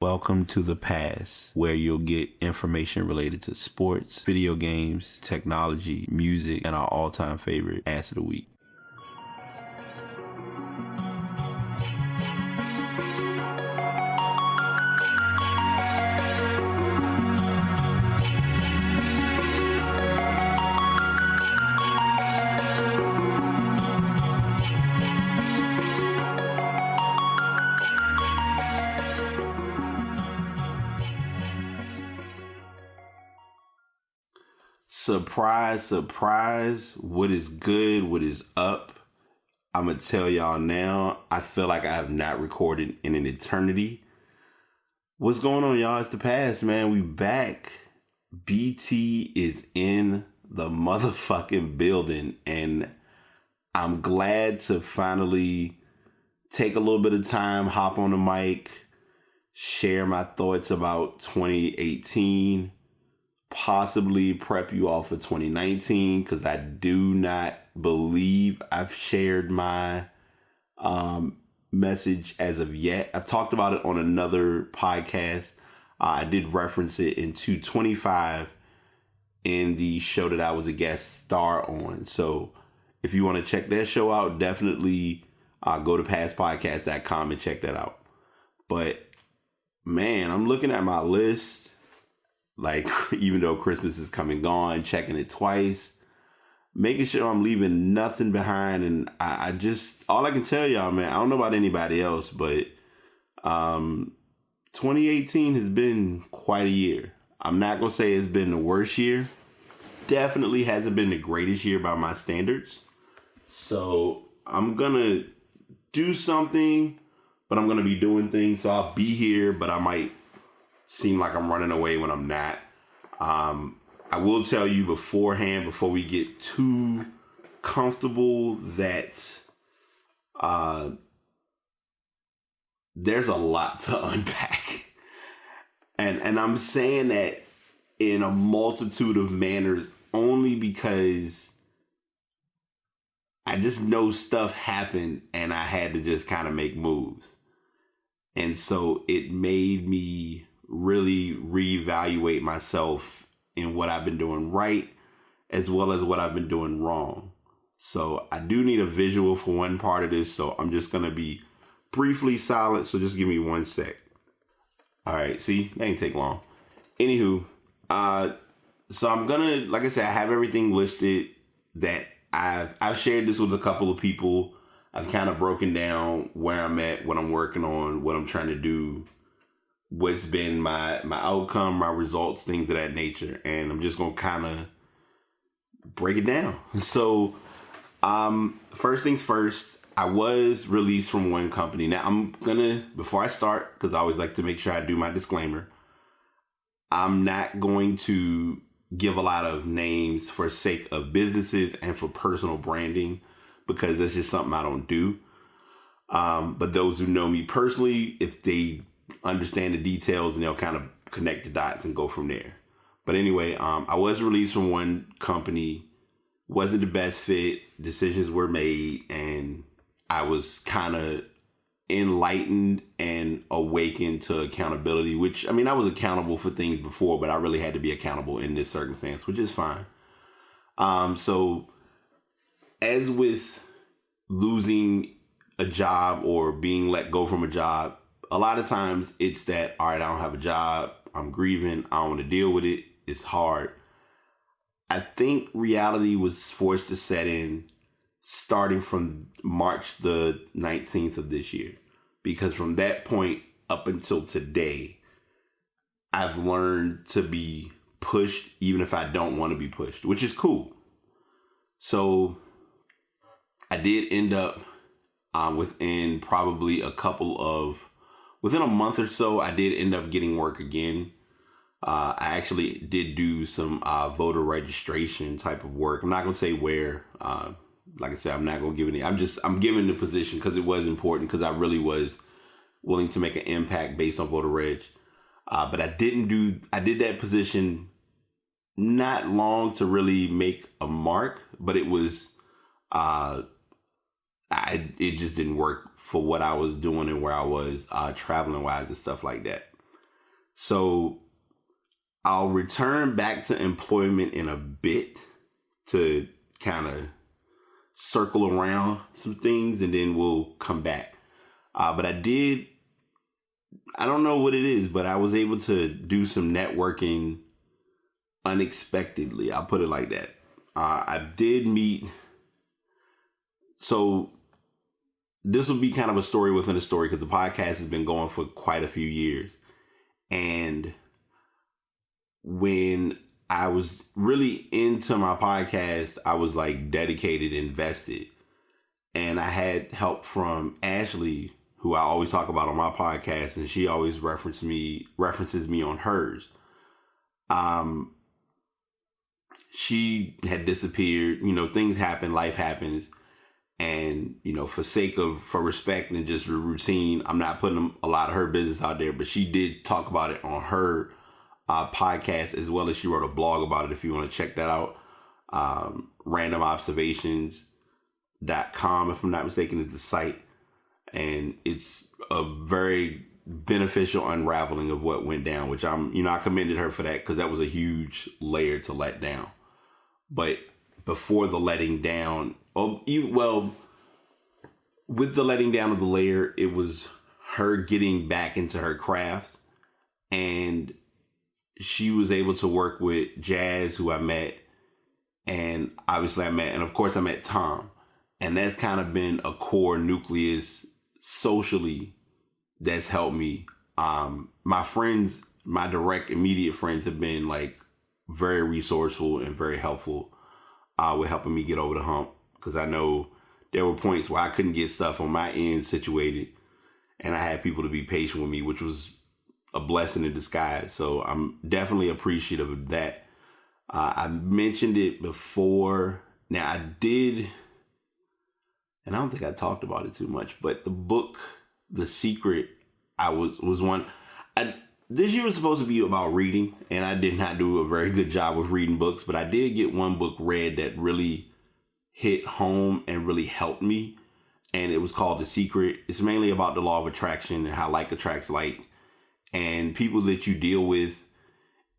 Welcome to the past, where you'll get information related to sports, video games, technology, music, and our all-time favorite ass of the week. Surprise, surprise, what is good, what is up? I'm going to tell y'all now, I feel like I have not recorded in an eternity. What's going on, y'all? It's the past, man. We back. BT is in the motherfucking building, and I'm glad to finally take a little bit of time, hop on the mic, share my thoughts about 2018, possibly prep you all for 2019, because I do not believe I've shared my message as of yet. I've talked about it on another podcast. I did reference it in 225 in the show that I was a guest star on. So if you want to check that show out, definitely go to pastpodcast.com and check that out. But man, I'm looking at my list. Like, even though Christmas is coming gone, checking it twice, making sure I'm leaving nothing behind. And I just, all I can tell y'all, man, I don't know about anybody else, but 2018 has been quite a year. I'm not going to say it's been the worst year. Definitely hasn't been the greatest year by my standards. So I'm going to do something, but I'm going to be doing things. So I'll be here, but I might seem like I'm running away when I'm not. I will tell you beforehand, before we get too comfortable, that there's a lot to unpack. And I'm saying that in a multitude of manners only because I just know stuff happened and I had to just kind of make moves. And so it made me really reevaluate myself in what I've been doing right, as well as what I've been doing wrong. So I do need a visual for one part of this, so I'm just going to be briefly silent, so just give me 1 sec. All right, see, that ain't take long. Anywho, so I'm going to, like I said, I have everything listed that I've shared this with a couple of people. I've kind of broken down where I'm at, what I'm working on, what I'm trying to do, what's been my outcome, my results, things of that nature. And I'm just going to kind of break it down. So, first things first, I was released from one company. Now, I'm going to, before I start, because I always like to make sure I do my disclaimer, I'm not going to give a lot of names for sake of businesses and for personal branding, because that's just something I don't do. But those who know me personally, if they understand the details, and they'll kind of connect the dots and go from there. But anyway, I was released from one company, wasn't the best fit, decisions were made, and I was kind of enlightened and awakened to accountability, which, I mean, I was accountable for things before, but I really had to be accountable in this circumstance, which is fine. So as with losing a job or being let go from a job, a lot of times it's that, all right, I don't have a job, I'm grieving, I don't want to deal with it, it's hard. I think reality was forced to set in starting from March the 19th of this year. Because from that point up until today, I've learned to be pushed even if I don't want to be pushed, which is cool. So I did end up within a month or so, I did end up getting work again. I actually did do some voter registration type of work. I'm not going to say where. Like I said, I'm not going to give any. I'm giving the position because it was important, because I really was willing to make an impact based on voter reg. But I did that position not long to really make a mark, but it was, it just didn't work for what I was doing and where I was traveling wise and stuff like that. So I'll return back to employment in a bit to kind of circle around some things, and then we'll come back. But I don't know what it is, but I was able to do some networking unexpectedly. I'll put it like that. I did meet, so this will be kind of a story within a story because the podcast has been going for quite a few years. And when I was really into my podcast, I was like dedicated, invested. And I had help from Ashley, who I always talk about on my podcast, and she always references me on hers. She had disappeared, things happen, life happens. And, for respect and just routine, I'm not putting a lot of her business out there, but she did talk about it on her podcast, as well as she wrote a blog about it. If you want to check that out, randomobservations.com, if I'm not mistaken, is the site. And it's a very beneficial unraveling of what went down, which I commended her for that because that was a huge layer to let down. But before the letting down, with the letting down of the layer, it was her getting back into her craft. And she was able to work with Jazz, who I met. And obviously I met Tom. And that's kind of been a core nucleus socially that's helped me. My friends, my direct, immediate friends have been like very resourceful and very helpful with helping me get over the hump. Because I know there were points where I couldn't get stuff on my end situated. And I had people to be patient with me, which was a blessing in disguise. So I'm definitely appreciative of that. I mentioned it before. Now I did, and I don't think I talked about it too much, but the book, The Secret, was one. This year was supposed to be about reading, and I did not do a very good job with reading books, but I did get one book read that really hit home and really helped me. And it was called The Secret. It's mainly about the law of attraction and how like attracts like, and people that you deal with.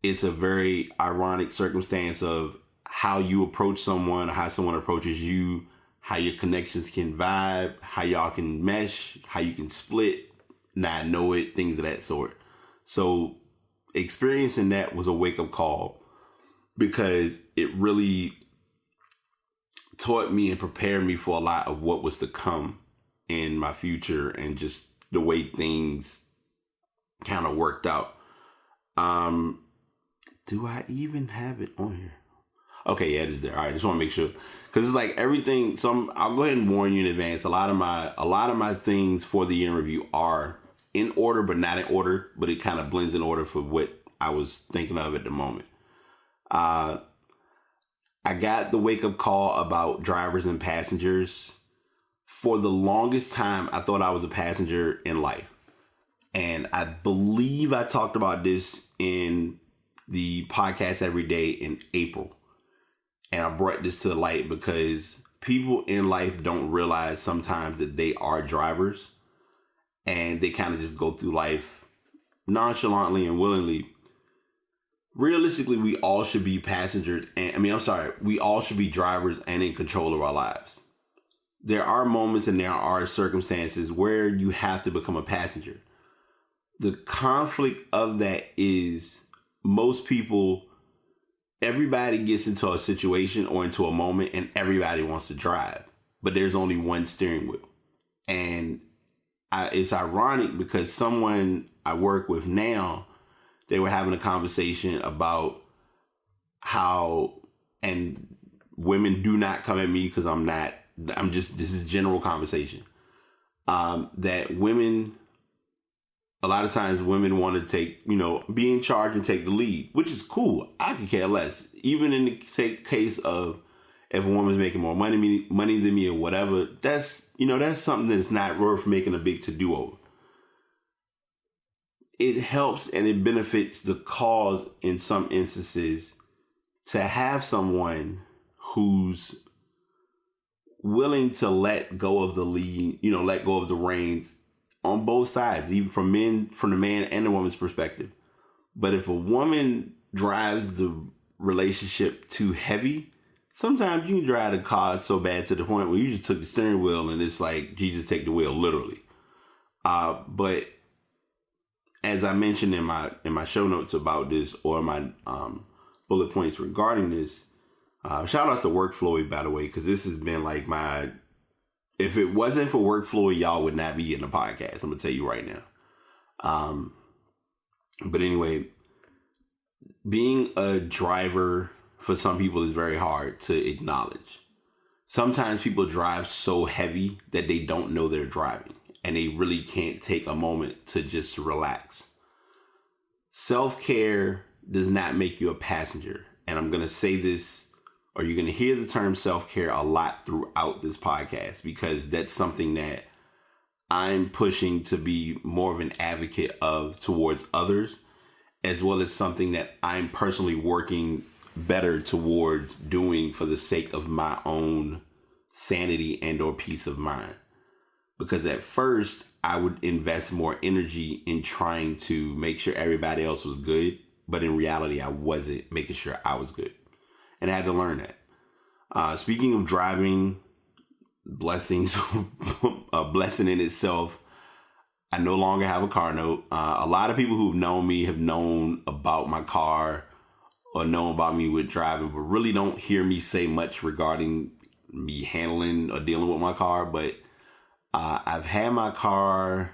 It's a very ironic circumstance of how you approach someone, how someone approaches you, how your connections can vibe, how y'all can mesh, how you can split, not know it, things of that sort. So experiencing that was a wake-up call because it really taught me and prepared me for a lot of what was to come in my future and just the way things kind of worked out. Do I even have it on here? Okay, yeah, it is there. All right, just want to make sure because it's like everything. So I'll go ahead and warn you in advance. A lot of my things for the year in review are in order, but not in order. But it kind of blends in order for what I was thinking of at the moment. I got the wake up call about drivers and passengers. For the longest time, I thought I was a passenger in life, and I believe I talked about this in the podcast every day in April. And I brought this to light because people in life don't realize sometimes that they are drivers and they kind of just go through life nonchalantly and willingly. Realistically, we all should be passengers. We all should be drivers and in control of our lives. There are moments and there are circumstances where you have to become a passenger. The conflict of that is everybody gets into a situation or into a moment and everybody wants to drive, but there's only one steering wheel. And it's ironic because someone I work with now, they were having a conversation about how, and women do not come at me because this is general conversation, that women, a lot of times women want to take, be in charge and take the lead, which is cool. I could care less. Even in the case of if a woman's making more money than me or whatever, that's something that's not worth making a big to-do over. It helps and it benefits the cause in some instances to have someone who's willing to let go of the lead, let go of the reins on both sides, even from the man and the woman's perspective. But if a woman drives the relationship too heavy, sometimes you can drive the car so bad to the point where you just took the steering wheel and it's like, Jesus, take the wheel, literally. But as I mentioned in my show notes about this, or my bullet points regarding this, shout outs to Work Floyd, by the way, because this has been like if it wasn't for Work Floyd, y'all would not be getting a podcast. I'm going to tell you right now. But anyway, being a driver for some people is very hard to acknowledge. Sometimes people drive so heavy that they don't know they're driving, and they really can't take a moment to just relax. Self-care does not make you a passenger. And I'm going to say this, or you're going to hear the term self-care a lot throughout this podcast, because that's something that I'm pushing to be more of an advocate of towards others, as well as something that I'm personally working better towards doing for the sake of my own sanity and or peace of mind. Because at first I would invest more energy in trying to make sure everybody else was good, but in reality I wasn't making sure I was good, and I had to learn that. Speaking of driving, blessings, a blessing in itself, I no longer have a car note. A lot of people who've known me have known about my car or know about me with driving, but really don't hear me say much regarding me handling or dealing with my car. But I've had my car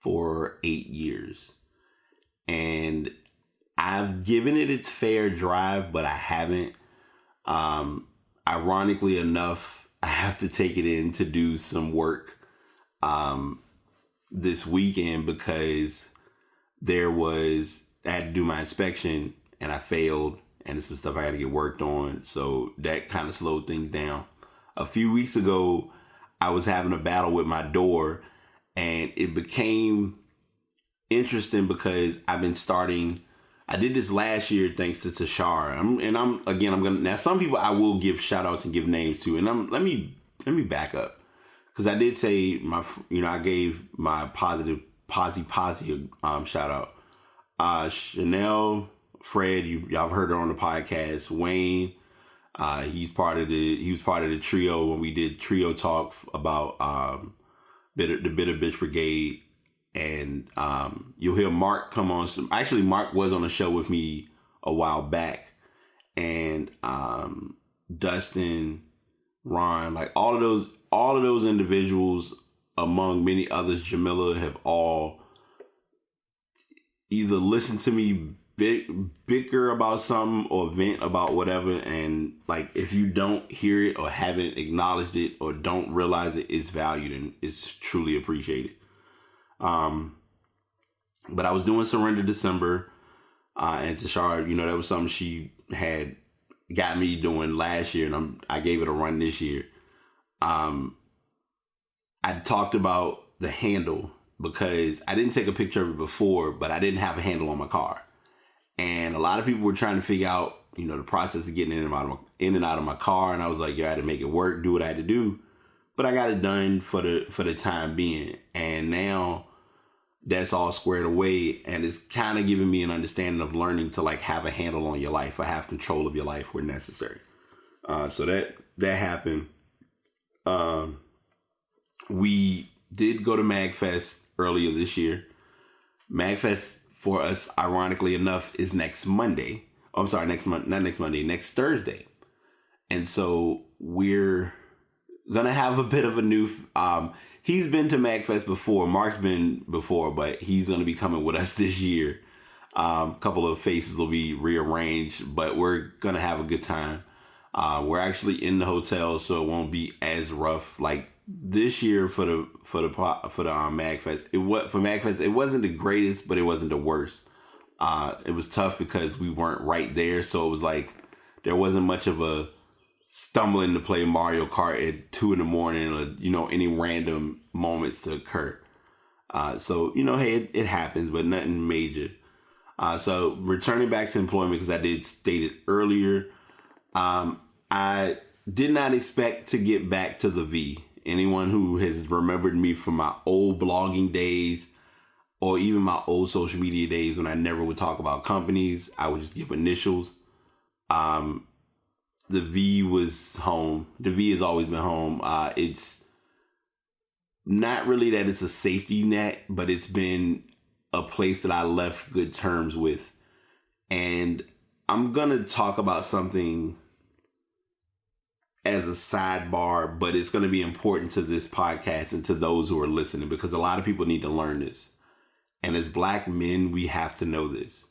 for 8 years, and I've given it its fair drive, but I haven't. Ironically enough, I have to take it in to do some work this weekend, because I had to do my inspection and I failed, and there's some stuff I had to get worked on. So that kind of slowed things down. A few weeks ago, I was having a battle with my door, and it became interesting because I did this last year thanks to Tashar. Now some people I will give shout outs and give names to, and let me back up. Because I did say I gave my positive Posy shout out. Chanel, Fred, y'all heard her on the podcast. Wayne, he was part of the trio when we did trio talk about the Bitter Bitch Brigade, and you'll hear Mark come on. Actually, Mark was on a show with me a while back, and Dustin, Ron, like all of those individuals, among many others, Jamila, have all either listened to me bicker about something or vent about whatever, and like if you don't hear it or haven't acknowledged it or don't realize it, it's valued and it's truly appreciated. But I was doing Surrender December, and Tashar, that was something she had got me doing last year, and I gave it a run this year. I talked about the handle because I didn't take a picture of it before, but I didn't have a handle on my car. And a lot of people were trying to figure out, the process of getting in and out of my car. And I was like, I had to make it work, do what I had to do. But I got it done for the time being. And now that's all squared away. And it's kind of giving me an understanding of learning to like have a handle on your life or have control of your life where necessary. So that happened. We did go to MagFest earlier this year. MagFest for us, ironically enough, is next Monday. Oh, I'm sorry, next Thursday. And so we're going to have a bit of a new, he's been to MagFest before. Mark's been before, but he's going to be coming with us this year. A couple of faces will be rearranged, but we're going to have a good time. We're actually in the hotel, so it won't be as rough. Like this year for the MagFest, it wasn't the greatest, but it wasn't the worst. It was tough because we weren't right there, so it was like there wasn't much of a stumbling to play Mario Kart at 2 a.m. or any random moments to occur. So hey, it happens, but nothing major. So returning back to employment, because I did state it earlier. I did not expect to get back to the V. Anyone who has remembered me from my old blogging days, or even my old social media days when I never would talk about companies, I would just give initials. The V was home. The V has always been home. It's not really that it's a safety net, but it's been a place that I left good terms with. And I'm going to talk about something as a sidebar, but it's going to be important to this podcast and to those who are listening, because a lot of people need to learn this. And as Black men, we have to know this.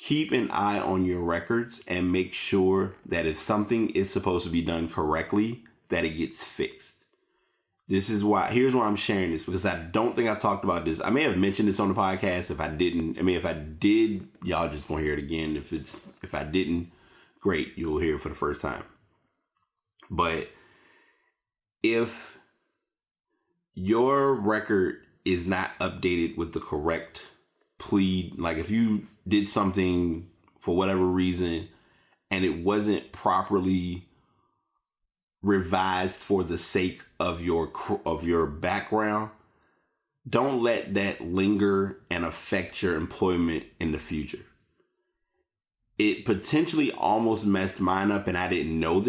Keep an eye on your records and make sure that if something is supposed to be done correctly, that it gets fixed. Here's why I'm sharing this, because I don't think I've talked about this. I may have mentioned this on the podcast. If I did, y'all just gonna hear it again. If I didn't, great, you'll hear it for the first time. But if your record is not updated with the correct plea, like if you did something for whatever reason and it wasn't properly revised for the sake of your background, don't let that linger and affect your employment in the future. It potentially almost messed mine up, and I didn't know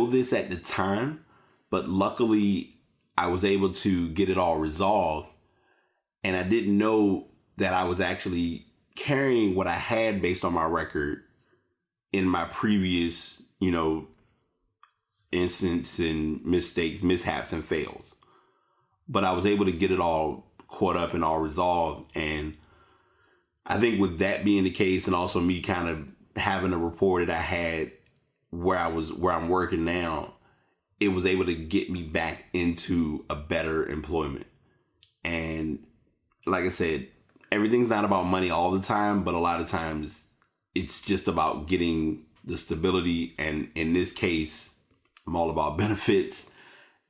this at the time, but luckily I was able to get it all resolved, and I didn't know that I was actually carrying what I had based on my record in my previous, instance and mistakes, mishaps, and fails. But I was able to get it all caught up and all resolved. And I think with that being the case, and also me kind of having a rapport that I had where I'm working now, it was able to get me back into a better employment. And like I said, everything's not about money all the time, but a lot of times it's just about getting the stability. And in this case, I'm all about benefits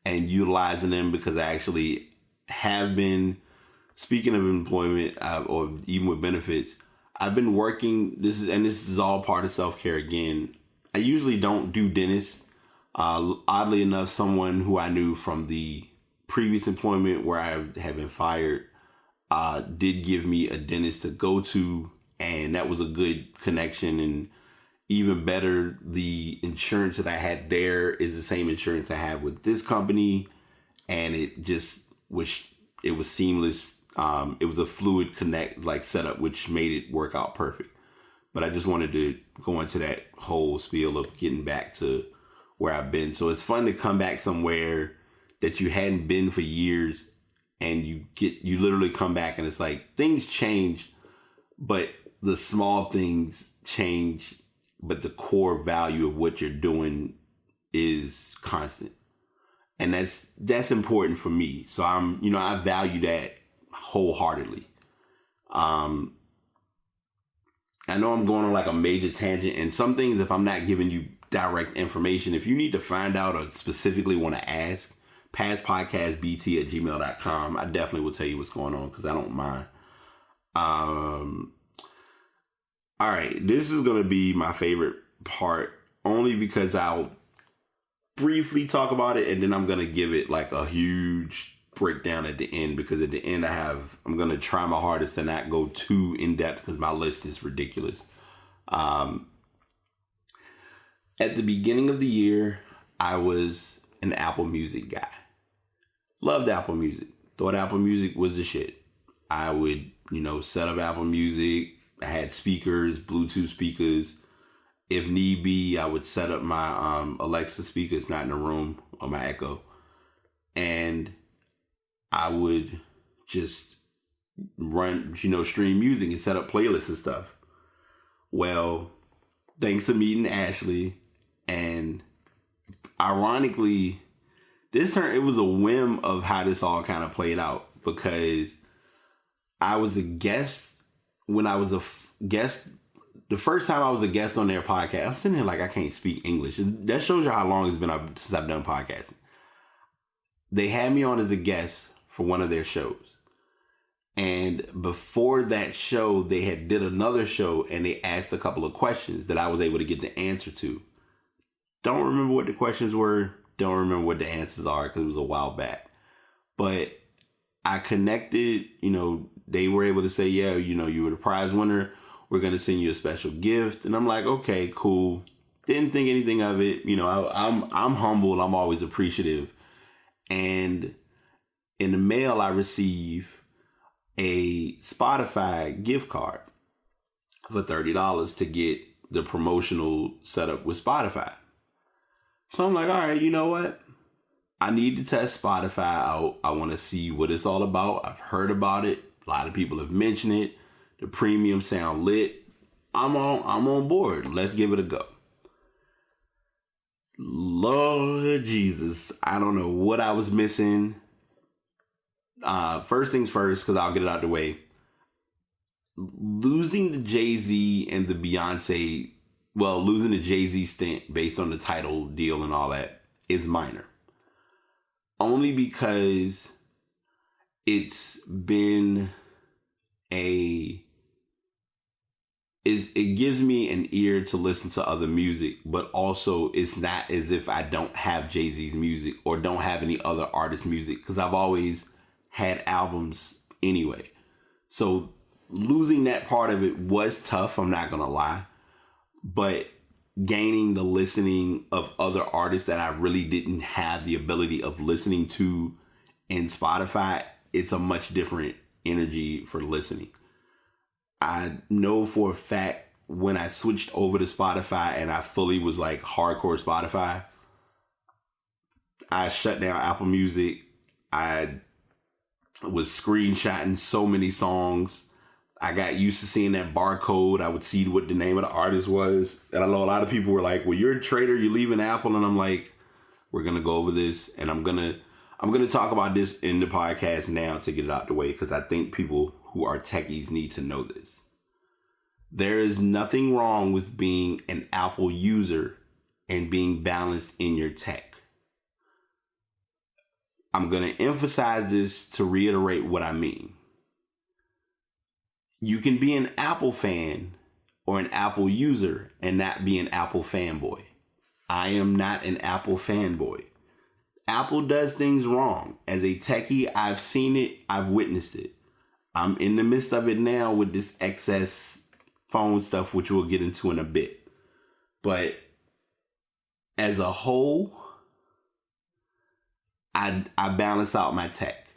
and utilizing them, because I actually have been, speaking of employment or even with benefits, I've been working, this is all part of self-care again. I usually don't do dentists. Oddly enough, someone who I knew from the previous employment where I had been fired did give me a dentist to go to, and that was a good connection. And even better, the insurance that I had there is the same insurance I have with this company, and it was seamless. It was a fluid setup, which made it work out perfect. But I just wanted to go into that whole spiel of getting back to where I've been. So it's fun to come back somewhere that you hadn't been for years, and you literally come back and it's like things change, but the small things change, but the core value of what you're doing is constant. And that's important for me. So I value that wholeheartedly. I know I'm going on like a major tangent, and some things, if I'm not giving you direct information, if you need to find out or specifically want to ask, passpodcastbt@gmail.com. I definitely will tell you what's going on, because I don't mind. All right, this is going to be my favorite part, only because I'll briefly talk about it, and then I'm going to give it like a huge breakdown at the end, because at the end I'm going to try my hardest to not go too in depth, because my list is ridiculous. At the beginning of the year, I was an Apple Music guy. Loved Apple Music. Thought Apple Music was the shit. I would, set up Apple Music. I had speakers, Bluetooth speakers. If need be, I would set up my Alexa speakers, not in the room, or my Echo. And I would just run, stream music and set up playlists and stuff. Well, thanks to meeting Ashley, and ironically, it was a whim of how this all kind of played out, because I was a guest when I was the first time I was a guest on their podcast. I'm sitting here like I can't speak English. That shows you how long it's been since I've done podcasting. They had me on as a guest for one of their shows. And before that show, they had did another show, and they asked a couple of questions that I was able to get the answer to. Don't remember what the questions were. Don't remember what the answers are, because it was a while back. But I connected, they were able to say, yeah, you were the prize winner. We're going to send you a special gift. And I'm like, okay, cool. Didn't think anything of it. I'm humble. I'm always appreciative. And in the mail, I receive a Spotify gift card for $30 to get the promotional setup with Spotify. So I'm like, all right, you know what? I need to test Spotify out. I want to see what it's all about. I've heard about it. A lot of people have mentioned it. The premium sound lit. I'm on board. Let's give it a go. Lord Jesus, I don't know what I was missing. First things first, because I'll get it out the way. Losing the Jay-Z and the Beyonce, losing the Jay-Z stint based on the title deal and all that is minor. Only because it's been it gives me an ear to listen to other music, but also it's not as if I don't have Jay-Z's music or don't have any other artist music, because I've always had albums anyway. So losing that part of it was tough, I'm not gonna lie, but gaining the listening of other artists that I really didn't have the ability of listening to in Spotify, it's a much different energy for listening. I know for a fact when I switched over to Spotify and I fully was like hardcore Spotify, I shut down Apple Music. I was screenshotting so many songs. I got used to seeing that barcode. I would see what the name of the artist was. And I know a lot of people were like, well, you're a trader, you're leaving Apple. And I'm like, we're going to go over this. And I'm going to talk about this in the podcast now to get it out the way, because I think people who are techies need to know this. There is nothing wrong with being an Apple user and being balanced in your tech. I'm going to emphasize this to reiterate what I mean. You can be an Apple fan or an Apple user and not be an Apple fanboy. I am not an Apple fanboy. Apple does things wrong. As a techie, I've seen it. I've witnessed it. I'm in the midst of it now with this excess phone stuff, which we'll get into in a bit. But as a whole, I balance out my tech.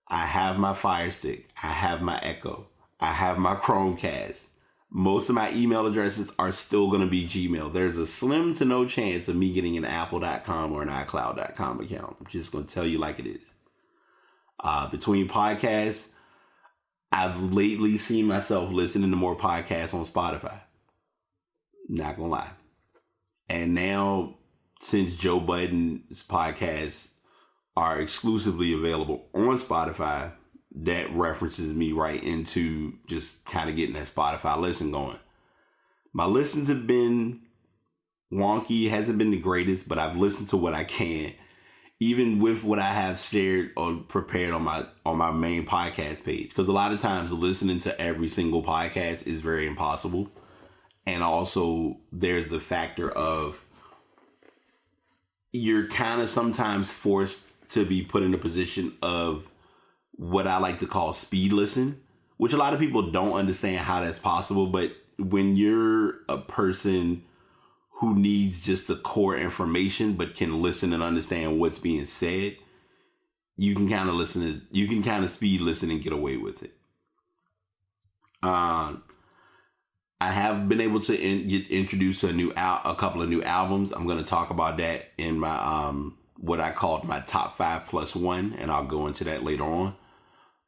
I have my Fire Stick. I have my Echo. I have my Chromecast. Most of my email addresses are still going to be Gmail. There's a slim to no chance of me getting an apple.com or an iCloud.com account. I'm just going to tell you like it is. Between podcasts, I've lately seen myself listening to more podcasts on Spotify. Not going to lie. And now, since Joe Budden's podcasts are exclusively available on Spotify, that references me right into just kind of getting that Spotify listen going. My listens have been wonky, hasn't been the greatest, but I've listened to what I can, even with what I have shared or prepared on my main podcast page. Because a lot of times listening to every single podcast is very impossible. And also there's the factor of you're kind of sometimes forced to be put in a position of what I like to call speed listen, which a lot of people don't understand how that's possible. But when you're a person who needs just the core information, but can listen and understand what's being said, you can kind of speed listen and get away with it. I have been able to get introduced to a couple of new albums. I'm going to talk about that in my what I called my top 5+1, and I'll go into that later on.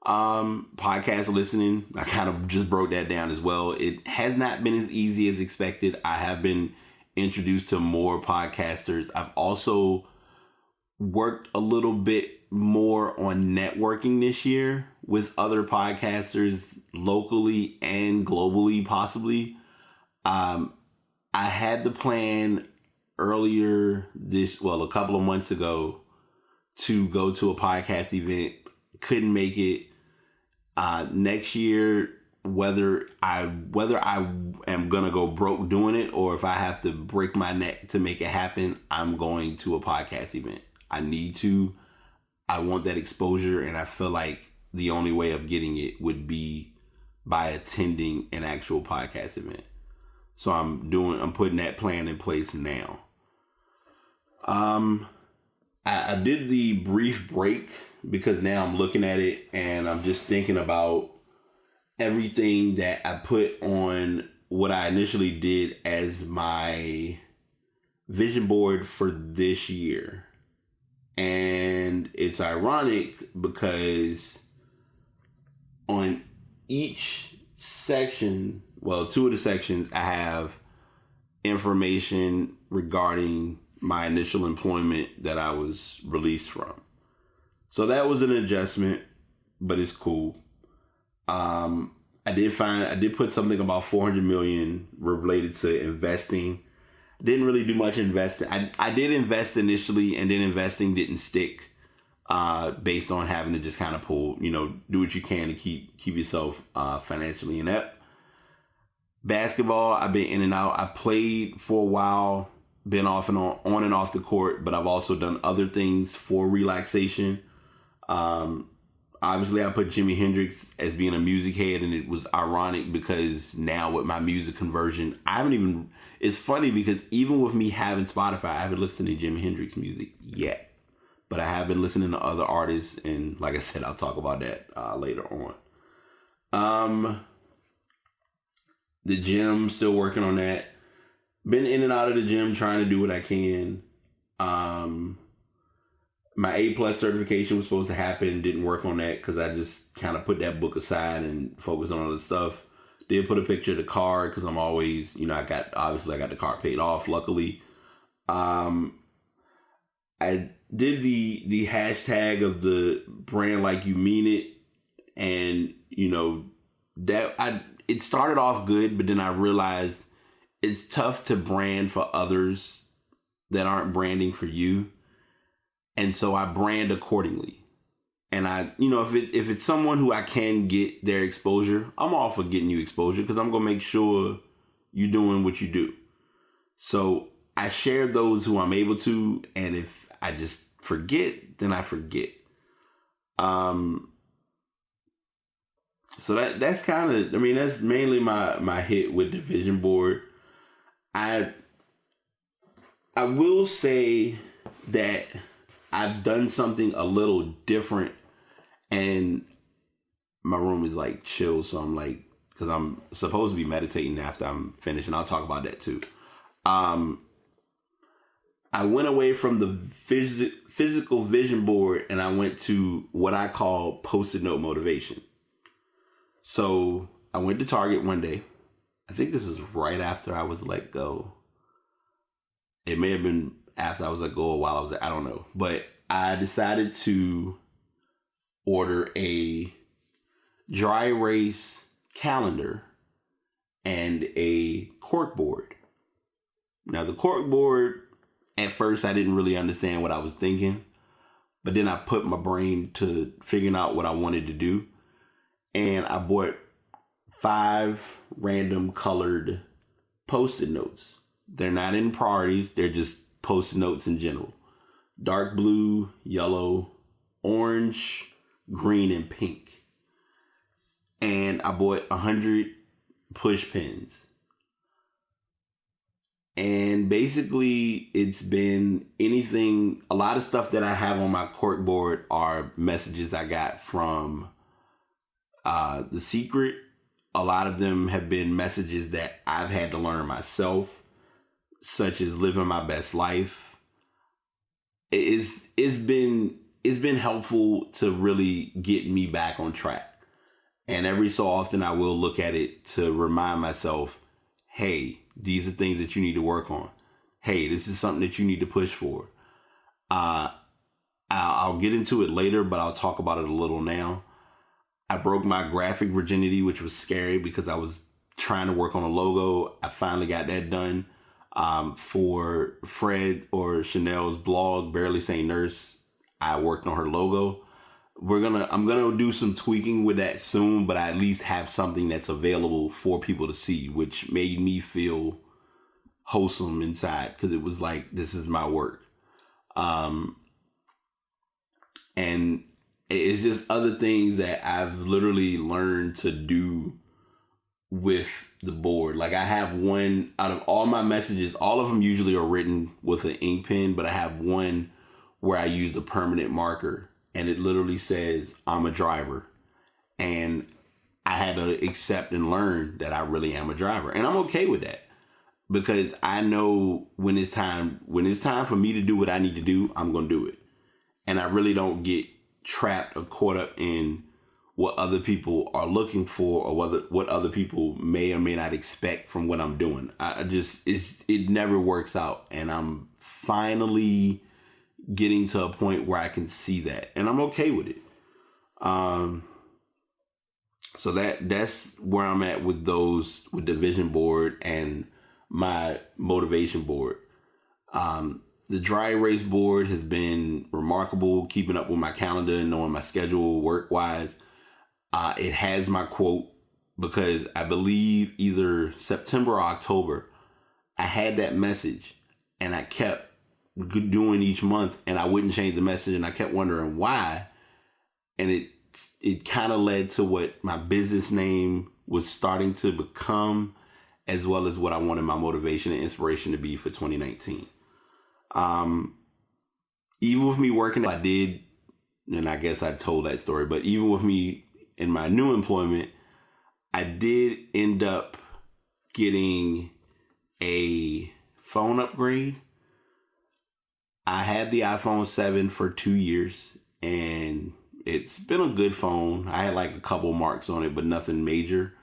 Podcast listening, I kind of just broke that down as well. It has not been as easy as expected. I have been introduced to more podcasters. I've also worked a little bit more on networking this year with other podcasters locally and globally, possibly. I had the plan earlier a couple of months ago to go to a podcast event. Couldn't make it. Next year, whether I am gonna go broke doing it or if I have to break my neck to make it happen, I'm going to a podcast event. I need to. I want that exposure, and I feel like the only way of getting it would be by attending an actual podcast event. So I'm putting that plan in place now. I did the brief break because now I'm looking at it and I'm just thinking about everything that I put on what I initially did as my vision board for this year. And it's ironic because on each section, well, two of the sections, I have information regarding my initial employment that I was released from. So that was an adjustment, but it's cool. I did put something about 400 million related to investing. Didn't really do much investing. I did invest initially, and then investing didn't stick based on having to just kind of pull, do what you can to keep yourself financially inept. Basketball, I've been in and out. I played for a while, been off and on and off the court, but I've also done other things for relaxation. Obviously, I put Jimi Hendrix as being a music head, and it was ironic because now with my music conversion, it's funny because even with me having Spotify, I haven't listened to Jimi Hendrix music yet. But I have been listening to other artists, and like I said, I'll talk about that later on. The gym, still working on that. Been in and out of the gym trying to do what I can. My A+ certification was supposed to happen. Didn't work on that because I just kind of put that book aside and focused on other stuff. Did put a picture of the car because I'm always, I got the car paid off, luckily. I did the hashtag of the brand like you mean it. And, it started off good, but then I realized it's tough to brand for others that aren't branding for you. And so I brand accordingly. And if it's someone who I can get their exposure, I'm all for getting you exposure because I'm going to make sure you're doing what you do. So I share those who I'm able to. And if I just forget, then I forget. So that's kind of, that's mainly my hit with the vision board. I will say that I've done something a little different, and my room is like chill. So I'm like, because I'm supposed to be meditating after I'm finished, and I'll talk about that too. I went away from the physical vision board and I went to what I call Post-it note motivation. So I went to Target one day. I think this was right after I was let go. It may have been after I was let go or while I was there. I don't know. But I decided to order a dry erase calendar and a cork board. Now, the cork board, at first, I didn't really understand what I was thinking. But then I put my brain to figuring out what I wanted to do. And I bought 5 random colored Post-it notes. They're not in priorities. They're just Post-it notes in general. Dark blue, yellow, orange, green, and pink. And I bought 100 push pins. And basically, it's been anything, a lot of stuff that I have on my cork board are messages I got from The Secret. A lot of them have been messages that I've had to learn myself, such as living my best life. It's been helpful to really get me back on track. And every so often I will look at it to remind myself, hey, these are things that you need to work on. Hey, this is something that you need to push for. I'll get into it later, but I'll talk about it a little now. I broke my graphic virginity, which was scary because I was trying to work on a logo. I finally got that done. For Fred or Chanel's blog, Barely Sane Nurse, I worked on her logo. I'm gonna do some tweaking with that soon, but I at least have something that's available for people to see, which made me feel wholesome inside because it was like, this is my work. And it's just other things that I've literally learned to do with the board. Like I have one out of all my messages, all of them usually are written with an ink pen, but I have one where I use the permanent marker and it literally says, I'm a driver. And I had to accept and learn that I really am a driver. And I'm okay with that because I know when it's time for me to do what I need to do, I'm going to do it. And I really don't get trapped or caught up in what other people are looking for or what other people may or may not expect from what I'm doing. It never works out. And I'm finally getting to a point where I can see that and I'm okay with it. So that's where I'm at with the vision board and my motivation board. The dry erase board has been remarkable, keeping up with my calendar and knowing my schedule work-wise. It has my quote because I believe either September or October, I had that message and I kept doing each month and I wouldn't change the message and I kept wondering why. And it kind of led to what my business name was starting to become, as well as what I wanted my motivation and inspiration to be for 2019. Even with me working, I did, and I guess I told that story, but even with me in my new employment, I did end up getting a phone upgrade. I had the iPhone 7 for 2 years and it's been a good phone. I had like a couple marks on it, but nothing major.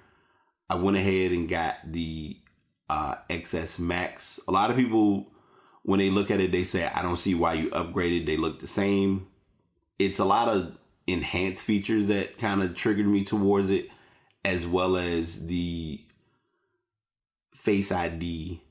I went ahead and got the XS Max. A lot of people, when they look at it, they say, I don't see why you upgraded. They look the same. It's a lot of enhanced features that kind of triggered me towards it, as well as the Face ID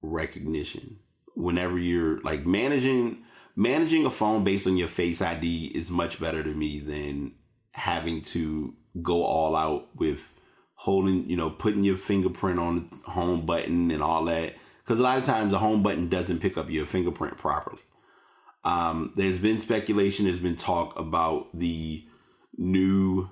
recognition. Whenever you're like managing a phone based on your Face ID is much better to me than having to go all out with putting your fingerprint on the home button and all that. Because a lot of times the home button doesn't pick up your fingerprint properly. There's been speculation, there's been talk about the new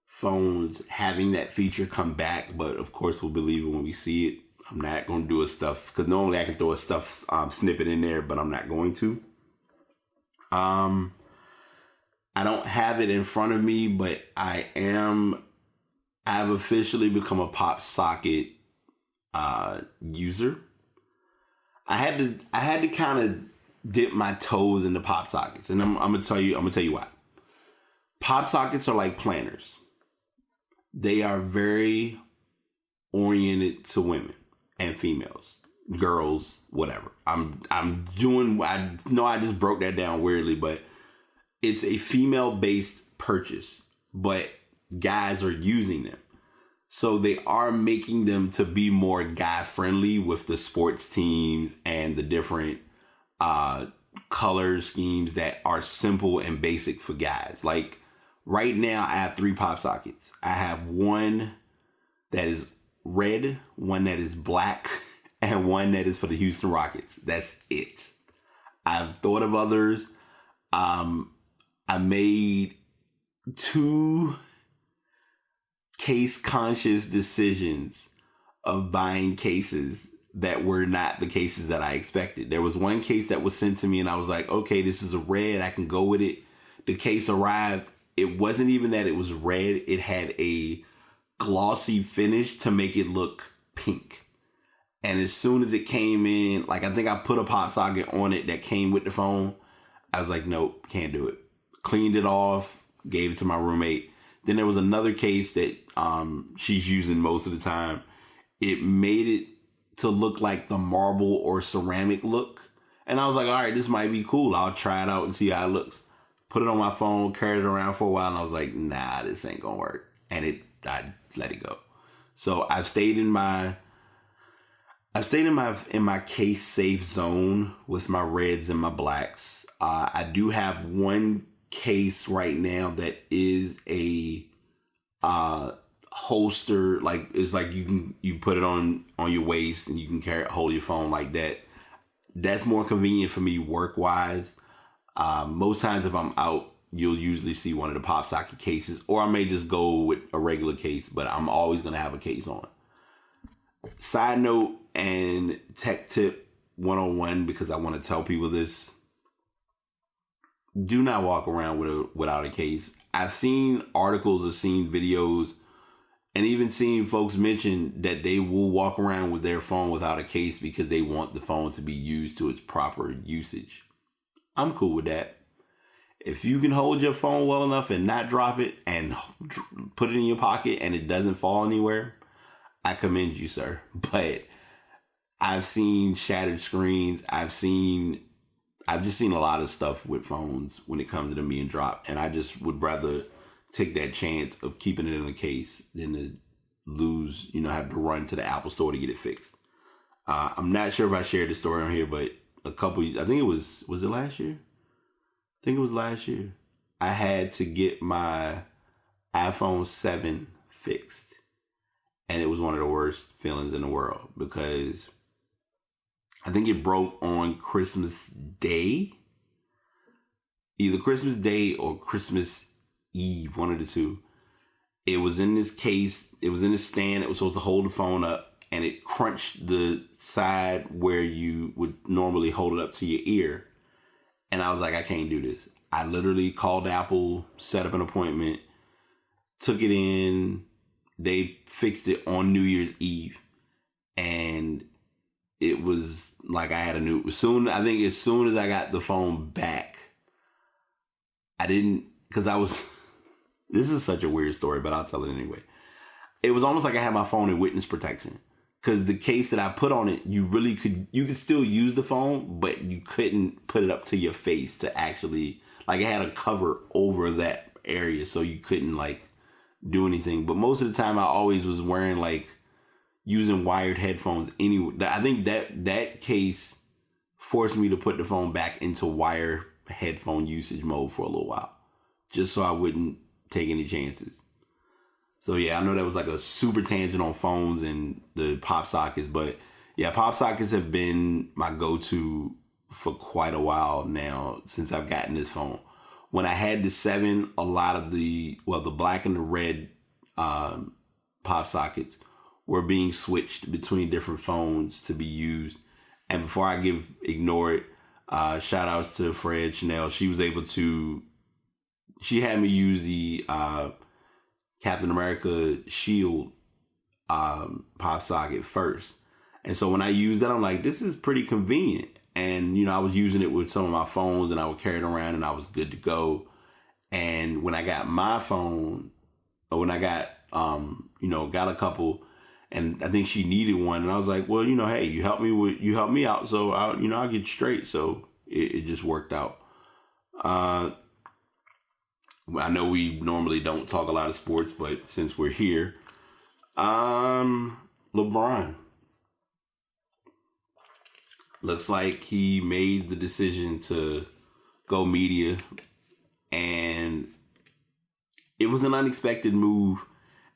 phones having that feature come back, but of course we'll believe it when we see it. I'm not going to do a stuff, because normally I can throw a stuff snippet in there, but I'm not going to. I don't have it in front of me, but I've officially become a Pop Socket user. I had to kind of dip my toes into Pop Sockets, and I'm gonna tell you why. Pop Sockets are like planners. They are very oriented to women and females, girls, whatever. I know I just broke that down weirdly, but it's a female-based purchase, but guys are using them. So they are making them to be more guy-friendly with the sports teams and the different color schemes that are simple and basic for guys. Like right now, I have 3 Pop Sockets. I have one that is red, one that is black, and one that is for the Houston Rockets. That's it. I've thought of others. I made 2 case-conscious decisions of buying cases that were not the cases that I expected. There was one case that was sent to me and I was like, okay, this is a red. I can go with it. The case arrived. It wasn't even that it was red. It had a glossy finish to make it look pink. And as soon as it came in, like I think I put a Pop Socket on it that came with the phone. I was like, nope, can't do it. Cleaned it off, gave it to my roommate. Then there was another case that she's using most of the time. It made it to look like the marble or ceramic look. And I was like, all right, this might be cool. I'll try it out and see how it looks. Put it on my phone, carried it around for a while, and I was like, nah, this ain't gonna work. And I let it go. So I've stayed in my case safe zone with my reds and my blacks. I do have one case right now that is a holster, like it's like you put it on your waist and you can hold your phone like that. That's more convenient for me work wise. Most times if I'm out you'll usually see one of the pop socket cases, or I may just go with a regular case, but I'm always going to have a case on. Side note and tech tip 101, because I want to tell people this. Do not walk around without a case. I've seen articles or seen videos and even seen folks mention that they will walk around with their phone without a case because they want the phone to be used to its proper usage. I'm cool with that. If you can hold your phone well enough and not drop it and put it in your pocket and it doesn't fall anywhere, I commend you, sir. But I've seen shattered screens. I've just seen a lot of stuff with phones when it comes to them being dropped. And I just would rather take that chance of keeping it in a case than to lose, have to run to the Apple store to get it fixed. I'm not sure if I shared the story on here, but I think it was it last year? I think it was last year. I had to get my iPhone 7 fixed. And it was one of the worst feelings in the world because I think it broke on Christmas Day. Either Christmas Day or Christmas Eve, one of the two. It was in this case. It was in a stand. It was supposed to hold the phone up, and it crunched the side where you would normally hold it up to your ear. And I was like, I can't do this. I literally called Apple, set up an appointment, took it in. They fixed it on New Year's Eve. And it was like I had as soon as I got the phone back, this is such a weird story, but I'll tell it anyway. It was almost like I had my phone in witness protection. Because the case that I put on it, you could still use the phone, but you couldn't put it up to your face to actually, it had a cover over that area, so you couldn't, do anything. But most of the time, I always was wearing, using wired headphones anyway. I think that case forced me to put the phone back into wire headphone usage mode for a little while, just so I wouldn't take any chances. So yeah, I know that was a super tangent on phones and the pop sockets, but yeah, pop sockets have been my go-to for quite a while now since I've gotten this phone. When I had the 7, a lot of the black and the red pop sockets were being switched between different phones to be used. And before I ignore it, shout outs to Fred Chanel. She had me use the Captain America Shield pop socket first. And so when I used that, I'm like, this is pretty convenient. And, I was using it with some of my phones and I would carry it around and I was good to go. And when I got my phone, or when I got, got a couple, and I think she needed one. And I was like, well, hey, you helped me out. So I'll get straight. So it just worked out. I know we normally don't talk a lot of sports, but since we're here, LeBron. Looks like he made the decision to go media, and it was an unexpected move,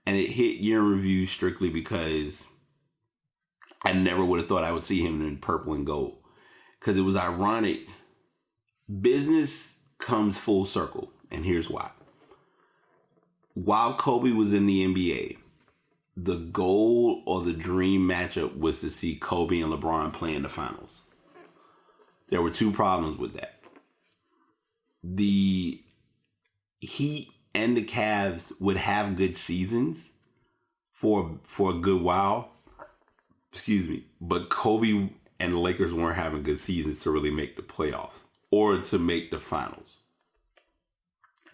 and it hit year in review strictly because I never would have thought I would see him in purple and gold, because it was ironic. Business comes full circle, and here's why. While Kobe was in the NBA, the goal or the dream matchup was to see Kobe and LeBron play in the finals. There were two problems with that. The Heat and the Cavs would have good seasons for a good while. But Kobe and the Lakers weren't having good seasons to really make the playoffs or to make the finals.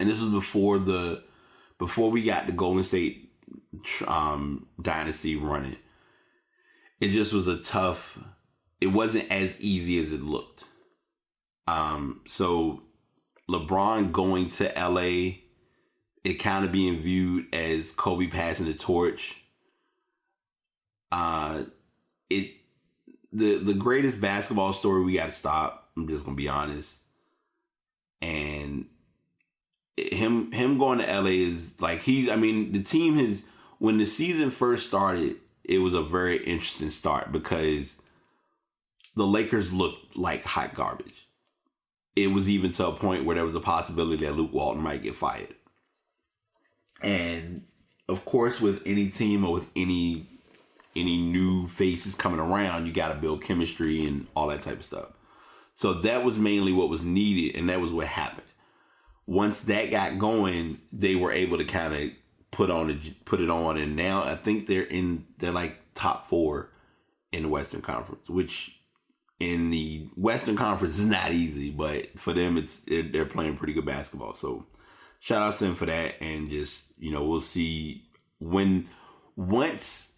And this was before we got the Golden State dynasty running. It just was it wasn't as easy as it looked. So LeBron going to LA, it kind of being viewed as Kobe passing the torch. The greatest basketball story we got to stop. I'm just gonna be honest. And him going to LA is the team has, when the season first started, it was a very interesting start because the Lakers looked like hot garbage. it was even to a point where there was a possibility that Luke Walton might get fired. And of course, with any team or with any new faces coming around, you got to build chemistry and all that type of stuff. So that was mainly what was needed, and that was what happened. Once that got going, they were able to kind of put it on, and now I think they're like top 4 in the Western Conference, which in the Western Conference is not easy, but for them they're playing pretty good basketball. So shout out to them for that, and just, we'll see once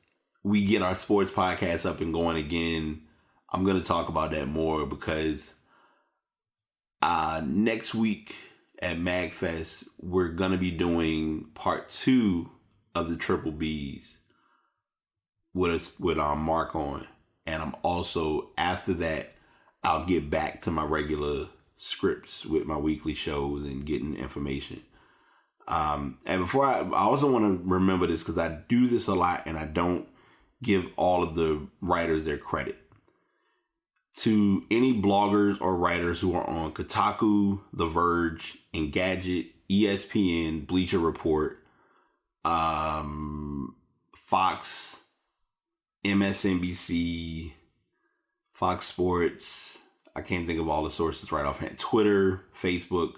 we get our sports podcast up and going again. I'm going to talk about that more, because next week at MagFest, we're going to be doing part 2 of the Triple Bs with Mark on. And I'm also, after that, I'll get back to my regular scripts with my weekly shows and getting information. And before I also want to remember this, because I do this a lot and I don't give all of the writers their credit. To any bloggers or writers who are on Kotaku, The Verge, Engadget, ESPN, Bleacher Report, Fox, MSNBC, Fox Sports, I can't think of all the sources right offhand, Twitter, Facebook,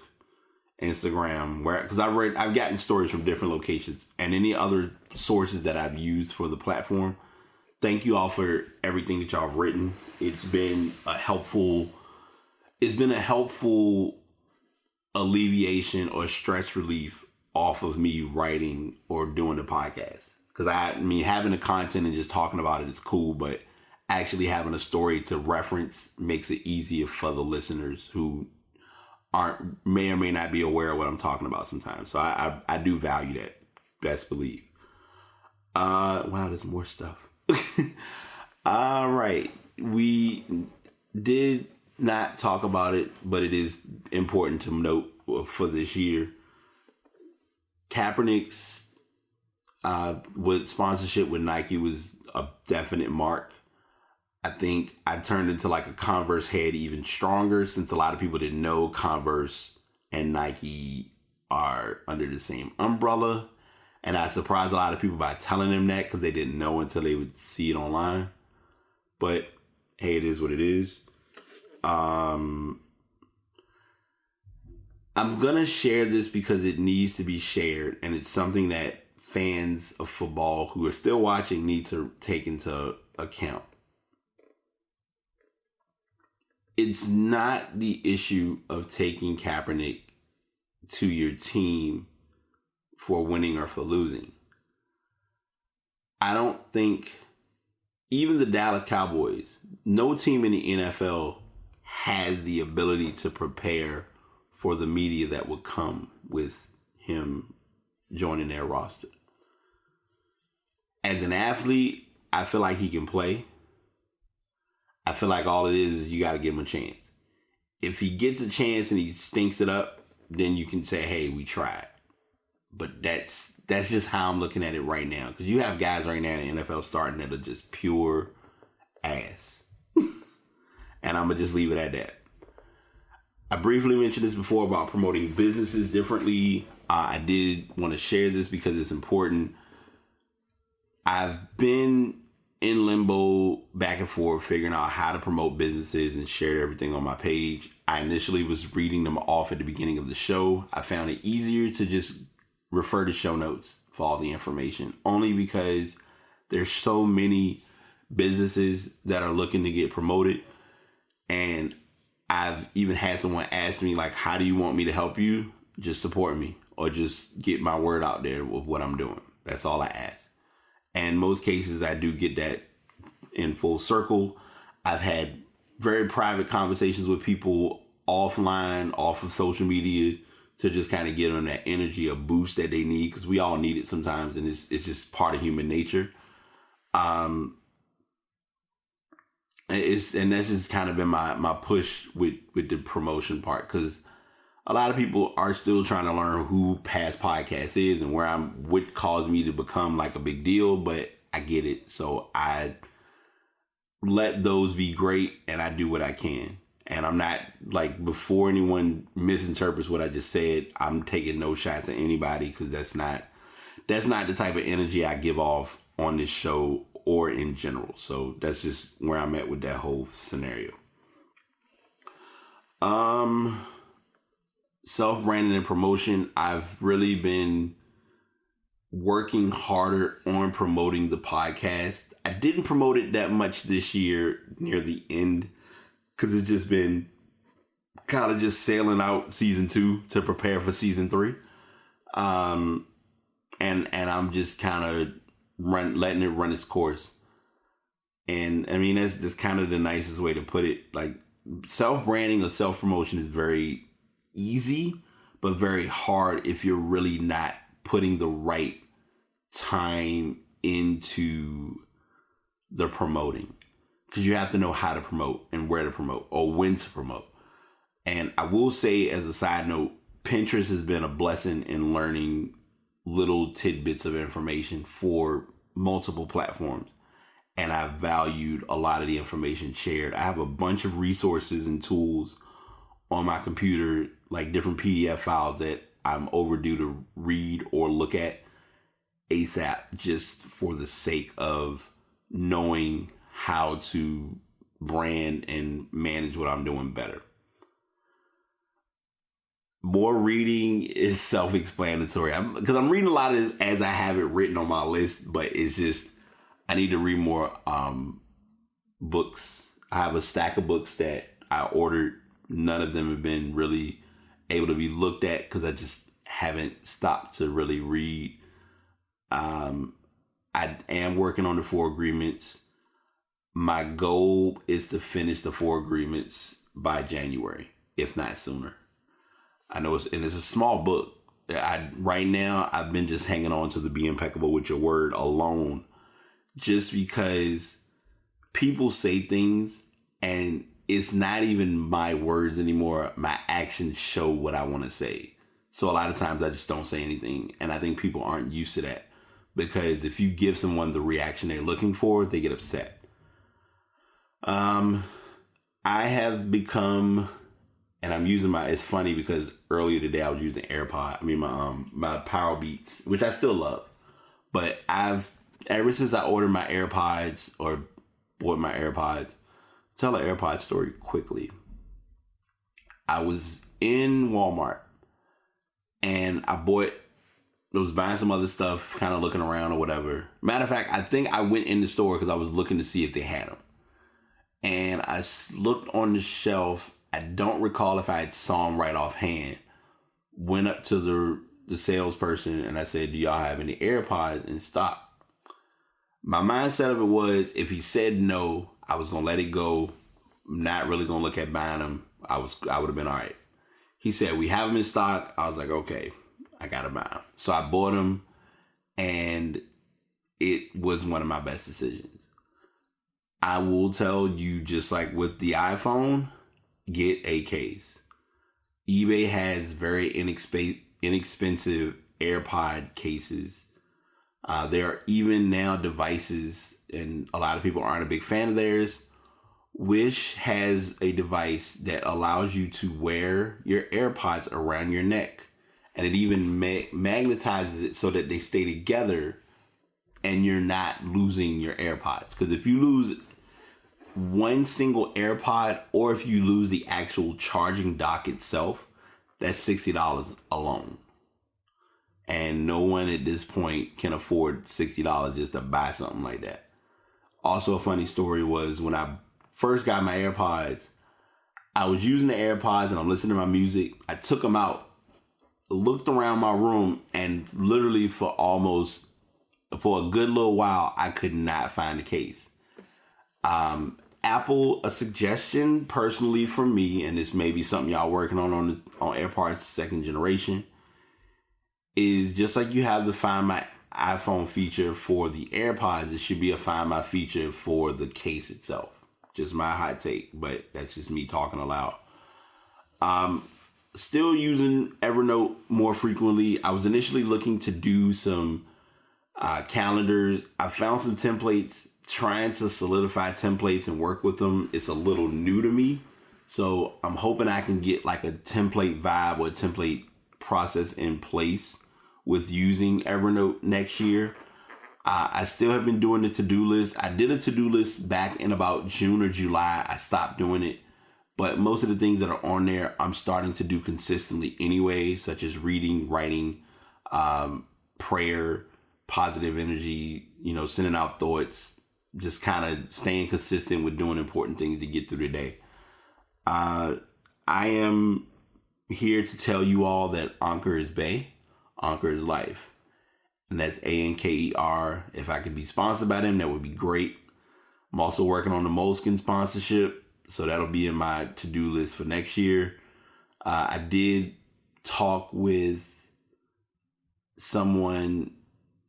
Instagram, because I've gotten stories from different locations, and any other sources that I've used for the platform. Thank you all for everything that y'all have written. It's been a helpful alleviation or stress relief off of me writing or doing the podcast. Because having the content and just talking about it is cool, but actually having a story to reference makes it easier for the listeners who may or may not be aware of what I'm talking about sometimes. So I do value that. Best believe. Wow, there's more stuff. All right. We did not talk about it, but it is important to note for this year. Kaepernick's with sponsorship with Nike was a definite mark. I think I turned into like a Converse head even stronger, since a lot of people didn't know Converse and Nike are under the same umbrella. And I surprised a lot of people by telling them that, because they didn't know until they would see it online. But hey, it is what it is. I'm going to share this because it needs to be shared. And it's something that fans of football who are still watching need to take into account. It's not the issue of taking Kaepernick to your team for winning or for losing. I don't think even the Dallas Cowboys, no team in the NFL has the ability to prepare for the media that would come with him joining their roster. As an athlete, I feel like he can play. I feel like all it is you got to give him a chance. If he gets a chance and he stinks it up, then you can say, hey, we tried. But that's just how I'm looking at it right now. Because you have guys right now in the NFL starting that are just pure ass. And I'm going to just leave it at that. I briefly mentioned this before about promoting businesses differently. I did want to share this because it's important. I've been in limbo back and forth figuring out how to promote businesses and share everything on my page. I initially was reading them off at the beginning of the show. I found it easier to just refer to show notes for all the information, only because there's so many businesses that are looking to get promoted. And I've even had someone ask me, like, how do you want me to help you? Just support me or just get my word out there with what I'm doing. That's all I ask. And most cases, I do get that in full circle. I've had very private conversations with people offline, off of social media, to just kind of get them that energy, a boost that they need, because we all need it sometimes, and it's just part of human nature. And that's just kind of been my push with the promotion part, because a lot of people are still trying to learn who Past Podcast is and what caused me to become like a big deal, but I get it. So I let those be great and I do what I can. And I'm not, like, before anyone misinterprets what I just said, I'm taking no shots at anybody, because that's not the type of energy I give off on this show or in general. So that's just where I'm at with that whole scenario. Self-branding and promotion. I've really been working harder on promoting the podcast. I didn't promote it that much this year near the end, because it's just been kind of just sailing out season 2 to prepare for season 3. And I'm just kind of letting it run its course. And I mean, that's kind of the nicest way to put it. Like, self-branding or self-promotion is very easy, but very hard if you're really not putting the right time into the promoting. Because you have to know how to promote and where to promote or when to promote. And I will say, as a side note, Pinterest has been a blessing in learning little tidbits of information for multiple platforms. And I valued a lot of the information shared. I have a bunch of resources and tools on my computer, like different PDF files that I'm overdue to read or look at ASAP, just for the sake of knowing how to brand and manage what I'm doing better. More reading is self-explanatory, because I'm reading a lot of this as I have it written on my list, but it's just, I need to read more books. I have a stack of books that I ordered. None of them have been really able to be looked at because I just haven't stopped to really read. I am working on the 4 agreements. My goal is to finish the 4 agreements by January, if not sooner. I know it's a small book. Right now, I've been just hanging on to the Be Impeccable with Your Word alone, just because people say things and it's not even my words anymore. My actions show what I want to say. So a lot of times I just don't say anything. And I think people aren't used to that, because if you give someone the reaction they're looking for, they get upset. I have become, and I'm using it's funny because earlier today I was using my Power Beats, which I still love. But ever since I ordered my AirPods or bought my AirPods, tell an AirPod story quickly. I was in Walmart and I was buying some other stuff, kind of looking around or whatever. Matter of fact, I think I went in the store because I was looking to see if they had them. And I looked on the shelf. I don't recall if I had saw them right offhand. Went up to the salesperson and I said, "Do y'all have any AirPods in stock?" My mindset of it was, if he said no, I was going to let it go. Not really going to look at buying them. I would have been all right. He said, "We have them in stock." I was like, okay, I got to buy them. So I bought them, and it was one of my best decisions. I will tell you, just like with the iPhone, get a case. eBay has very inexpensive AirPod cases. There are even now devices, and a lot of people aren't a big fan of theirs. Wish has a device that allows you to wear your AirPods around your neck, and it even magnetizes it so that they stay together and you're not losing your AirPods. Because if you lose one single AirPod, or if you lose the actual charging dock itself, that's $60 alone. And no one at this point can afford $60 just to buy something like that. Also, a funny story was when I first got my AirPods, I was using the AirPods and I'm listening to my music. I took them out, looked around my room, and literally for a good little while, I could not find the case. Apple, a suggestion personally for me, and this may be something y'all working on AirPods 2nd generation, is just like you have the Find My iPhone feature for the AirPods, it should be a Find My feature for the case itself. Just my hot take, but that's just me talking aloud. Still using Evernote more frequently. I was initially looking to do some calendars. I found some templates. Trying to solidify templates and work with them, it's a little new to me. So I'm hoping I can get like a template vibe or a template process in place with using Evernote next year. I still have been doing the to-do list. I did a to-do list back in about June or July. I stopped doing it. But most of the things that are on there, I'm starting to do consistently anyway, such as reading, writing, prayer, positive energy, sending out thoughts, just kind of staying consistent with doing important things to get through the day. I am here to tell you all that Anchor is Bay, Anchor is life. And that's Anker. If I could be sponsored by them, that would be great. I'm also working on the Moleskine sponsorship, so that'll be in my to-do list for next year. I did talk with someone.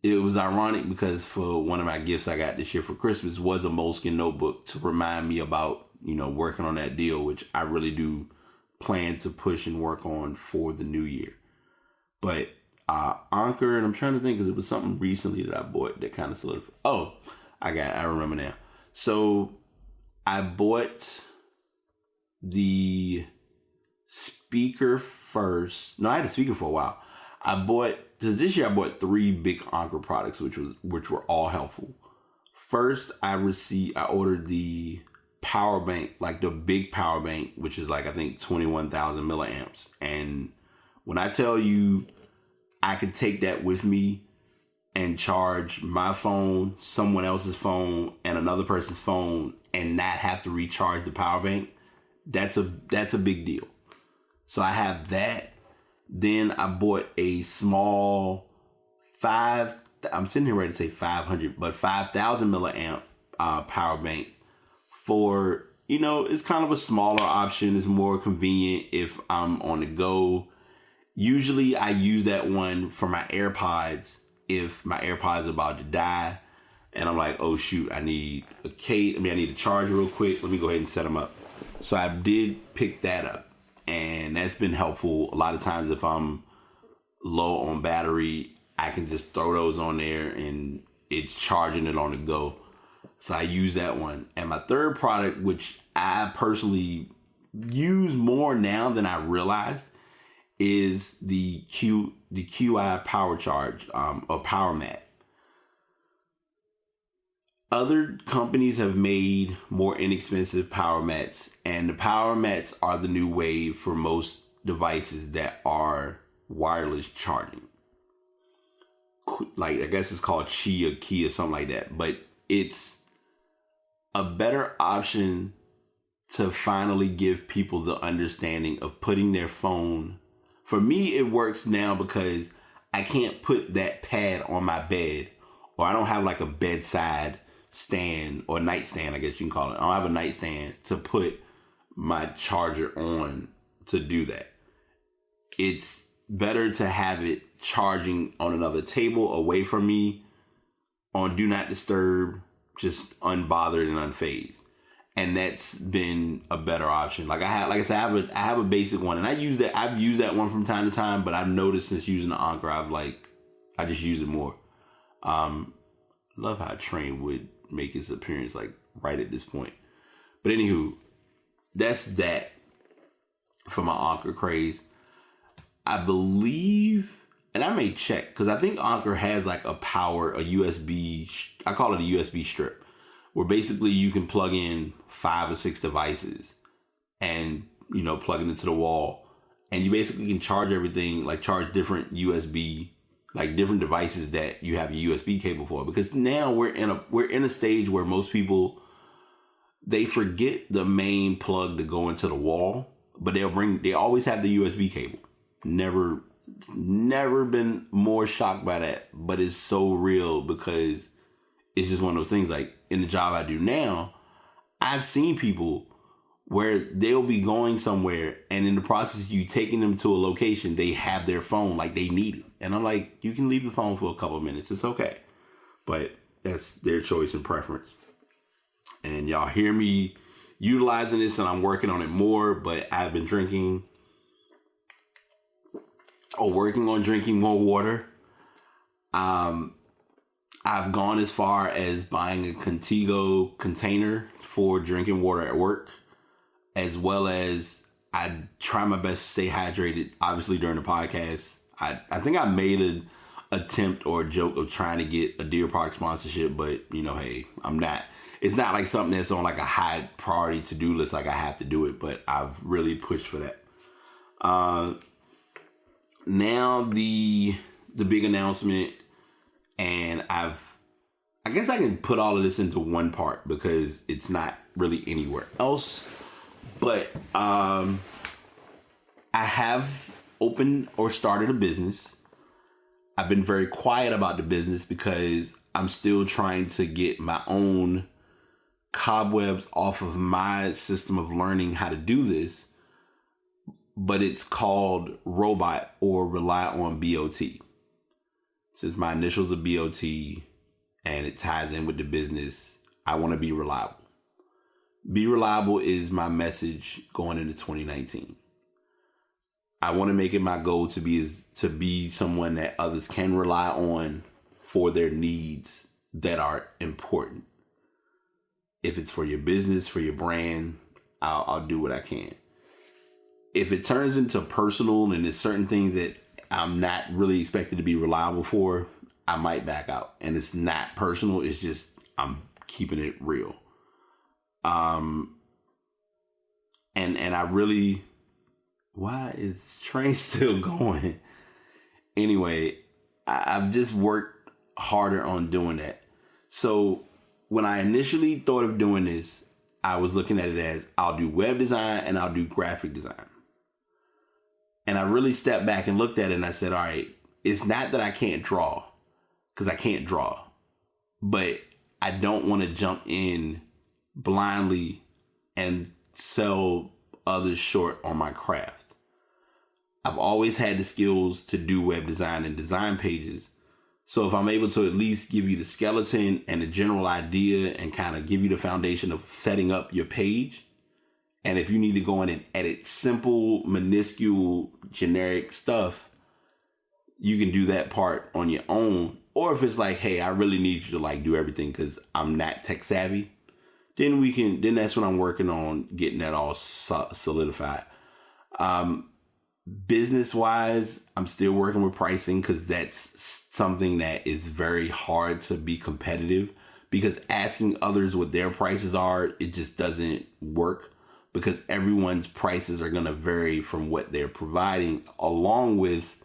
It was ironic because for one of my gifts I got this year for Christmas was a Moleskine notebook to remind me about, working on that deal, which I really do plan to push and work on for the new year. But Anchor, and I'm trying to think because it was something recently that I bought that kind of solidified. Oh, I remember now. So I bought the speaker first. No, I had a speaker for a while. This year I bought 3 big Anchor products, which were all helpful. First, I ordered the power bank, like the big power bank, which is like, I think 21,000 milliamps. And when I tell you I could take that with me and charge my phone, someone else's phone, and another person's phone and not have to recharge the power bank, that's a big deal. So I have that. Then I bought a small I'm sitting here ready to say 500, but 5,000 milliamp power bank for, it's kind of a smaller option. It's more convenient if I'm on the go. Usually I use that one for my AirPods if my AirPods are about to die and I'm like, oh shoot, I need a case. I need to charge real quick. Let me go ahead and set them up. So I did pick that up, and that's been helpful. A lot of times if I'm low on battery, I can just throw those on there and it's charging it on the go. So I use that one. And my third product, which I personally use more now than I realized, is the QI Power Charge or Power Mat. Other companies have made more inexpensive power mats, and the power mats are the new wave for most devices that are wireless charging. Like, I guess it's called Qi or Key or something like that, but it's a better option to finally give people the understanding of putting their phone. For me, it works now because I can't put that pad on my bed, or I don't have like a bedside stand or nightstand, I guess you can call it. I don't have a nightstand to put my charger on to do that. It's better to have it charging on another table away from me on Do Not Disturb, just unbothered and unfazed. And that's been a better option. I have a basic one, and I've used that one from time to time, but I've noticed since using the Anchor, I just use it more. Love how Train would make his appearance like right at this point. But anywho, that's that for my Anchor craze. I believe, and I may check, because I think Anchor has like a USB, I call it a USB strip, where basically you can plug in 5 or 6 devices and, plug it into the wall. And you basically can charge everything, like charge different USB, like different devices that you have a USB cable for. Because now we're in a stage where most people, they forget the main plug to go into the wall, but they always have the USB cable. Never been more shocked by that, but it's so real because it's just one of those things. Like in the job I do now, I've seen people where they'll be going somewhere, and in the process of you taking them to a location, they have their phone like they need it. And I'm like, you can leave the phone for a couple of minutes. It's okay. But that's their choice and preference. And y'all hear me utilizing this, and I'm working on it more, but I've been working on drinking more water. I've gone as far as buying a Contigo container for drinking water at work. as well as I try my best to stay hydrated, obviously during the podcast. I think I made an attempt or a joke of trying to get a Deer Park sponsorship, but hey, I'm not. It's not like something that's on like a high priority to-do list, like I have to do it, but I've really pushed for that. Now the big announcement, and I guess I can put all of this into one part because it's not really anywhere else. But I have opened or started a business. I've been very quiet about the business because I'm still trying to get my own cobwebs off of my system of learning how to do this. But it's called Robot, or Rely on BOT. Since my initials are BOT and it ties in with the business, I want to be reliable. Be reliable is my message going into 2019. I want to make it my goal to be someone that others can rely on for their needs that are important. If it's for your business, for your brand, I'll do what I can. If it turns into personal and there's certain things that I'm not really expected to be reliable for, I might back out. And it's not personal. It's just I'm keeping it real. And I really, why is the train still going? Anyway, I've just worked harder on doing that. So when I initially thought of doing this, I was looking at it as I'll do web design and I'll do graphic design. And I really stepped back and looked at it and I said, all right, it's not that I can't draw, because I can't draw, but I don't want to jump in blindly and sell others short on my craft. I've always had the skills to do web design and design pages. So if I'm able to at least give you the skeleton and the general idea and kind of give you the foundation of setting up your page, and if you need to go in and edit simple, minuscule, generic stuff, you can do that part on your own. Or if it's like, hey, I really need you to like do everything because I'm not tech savvy, then that's when I'm working on getting that all solidified. Business wise, I'm still working with pricing because that's something that is very hard to be competitive, because asking others what their prices are, it just doesn't work, because everyone's prices are going to vary from what they're providing, along with,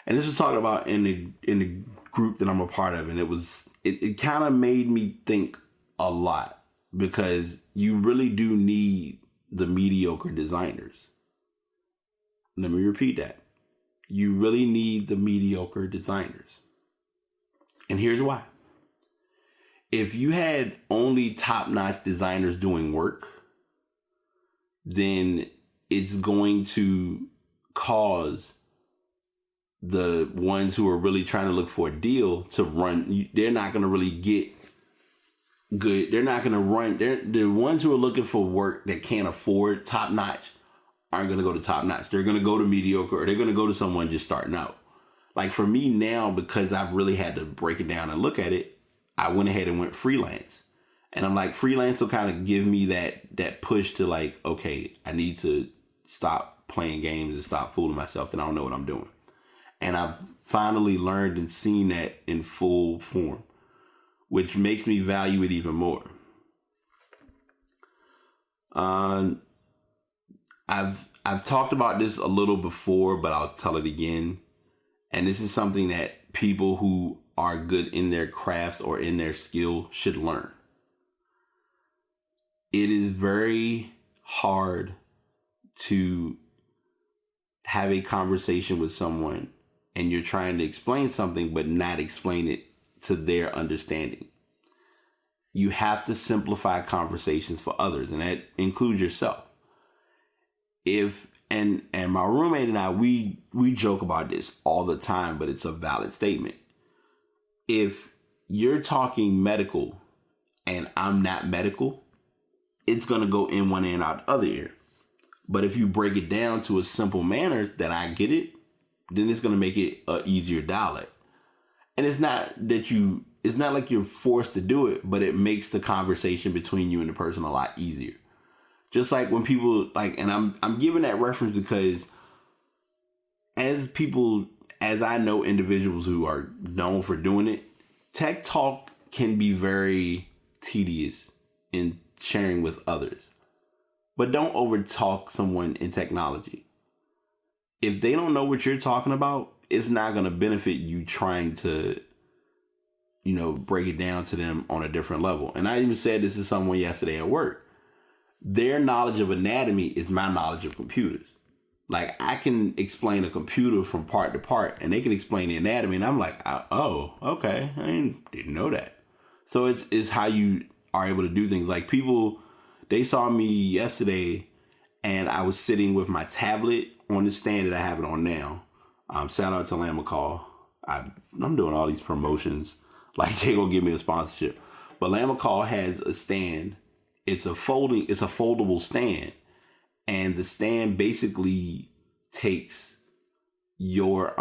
and this was talked about in the group that I'm a part of, and it kind of made me think a lot, because you really do need the mediocre designers. Let me repeat that. You really need the mediocre designers. And here's why. If you had only top-notch designers doing work, then it's going to cause the ones who are really trying to look for a deal to run. They're not going to really get good. They're not going to run. The ones who are looking for work that can't afford top-notch aren't going to go to top-notch. They're going to go to mediocre, or they're going to go to someone just starting out. Like for me now, because I've really had to break it down and look at it, I went ahead and went freelance. And I'm like, freelance will kind of give me that push to like, okay, I need to stop playing games and stop fooling myself that I don't know what I'm doing. And I've finally learned and seen that in full form, which makes me value it even more. I've talked about this a little before, but I'll tell it again. And this is something that people who are good in their crafts or in their skill should learn. It is very hard to have a conversation with someone and you're trying to explain something but not explain it to their understanding. You have to simplify conversations for others, and that includes yourself. And my roommate and I, we joke about this all the time, but it's a valid statement. If you're talking medical and I'm not medical, it's going to go in one ear and out the other ear. But if you break it down to a simple manner that I get it, then it's going to make it an easier dialect. And it's not like you're forced to do it, but it makes the conversation between you and the person a lot easier. Just like when people like, and I'm giving that reference because as I know individuals who are known for doing it, tech talk can be very tedious in sharing with others. But don't overtalk someone in technology. If they don't know what you're talking about, it's not going to benefit you trying to, break it down to them on a different level. And I even said this to someone yesterday at work. Their knowledge of anatomy is my knowledge of computers. Like, I can explain a computer from part to part, and they can explain the anatomy, and I'm like, oh, okay, I didn't know that. So it's how you are able to do things. Like, people, they saw me yesterday, and I was sitting with my tablet on the stand that I have it on now. Shout out to Lamb McCall. I'm doing all these promotions, like they gonna give me a sponsorship. But Lamb McCall has a stand. It's a foldable stand. And the stand basically takes your,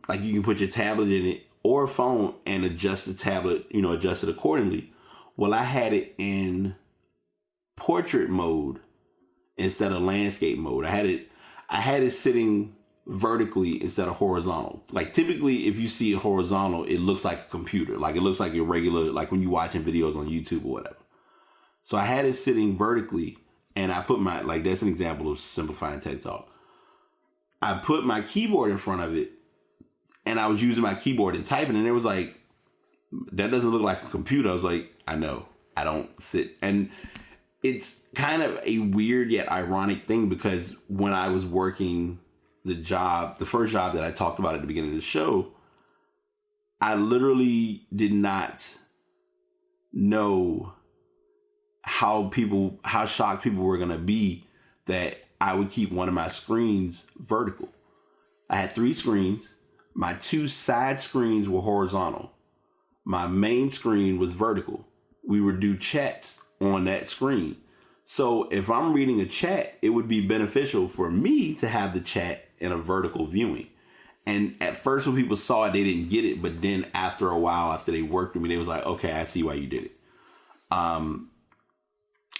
like you can put your tablet in it or a phone and adjust the tablet, adjust it accordingly. Well, I had it in portrait mode instead of landscape mode. I had it sitting vertically instead of horizontal. Like typically if you see it horizontal, it looks like a computer. Like it looks like your regular, like when you're watching videos on YouTube or whatever. So I had it sitting vertically. And I put that's an example of simplifying tech talk. I put my keyboard in front of it and I was using my keyboard and typing, and it was like, that doesn't look like a computer. I was like, I know, I don't sit. And it's kind of a weird yet ironic thing because when I was working the first job that I talked about at the beginning of the show, I literally did not know how shocked people were going to be that I would keep one of my screens vertical. I had 3 screens. My 2 side screens were horizontal. My main screen was vertical. We would do chats on that screen. So if I'm reading a chat, it would be beneficial for me to have the chat in a vertical viewing. And at first when people saw it, they didn't get it. But then after a while, after they worked with me, they was like, okay, I see why you did it.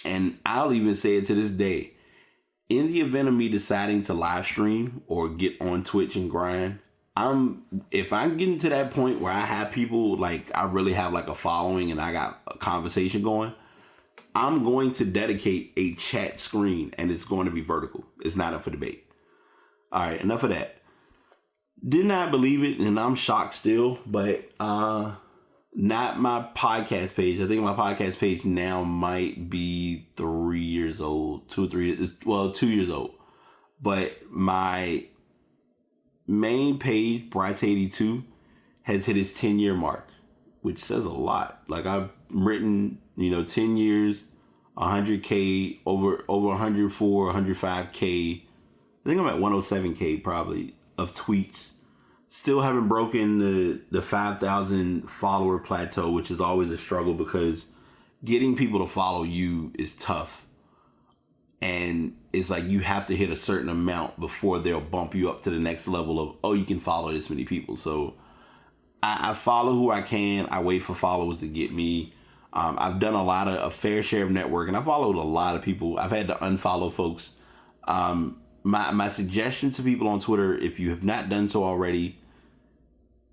And I'll even say it to this day. In the event of me deciding to live stream or get on Twitch and grind, if I'm getting to that point where I have people, like I really have like a following and I got a conversation going, I'm going to dedicate a chat screen and it's going to be vertical. It's not up for debate. All right, enough of that. Did not believe it, and I'm shocked still, but not my podcast page. I think my podcast page now might be 3 years old, 2 or 3 years, well, 2 years old. But my main page, Brights82, has hit its 10-year mark, which says a lot. Like I've written, 10 years, 100K, over 104, 105K. I think I'm at 107K probably of tweets. Still haven't broken the 5,000 follower plateau, which is always a struggle because getting people to follow you is tough. And it's like you have to hit a certain amount before they'll bump you up to the next level of, oh, you can follow this many people. So I follow who I can. I wait for followers to get me. I've done a fair share of networking. I followed a lot of people. I've had to unfollow folks. My suggestion to people on Twitter, if you have not done so already,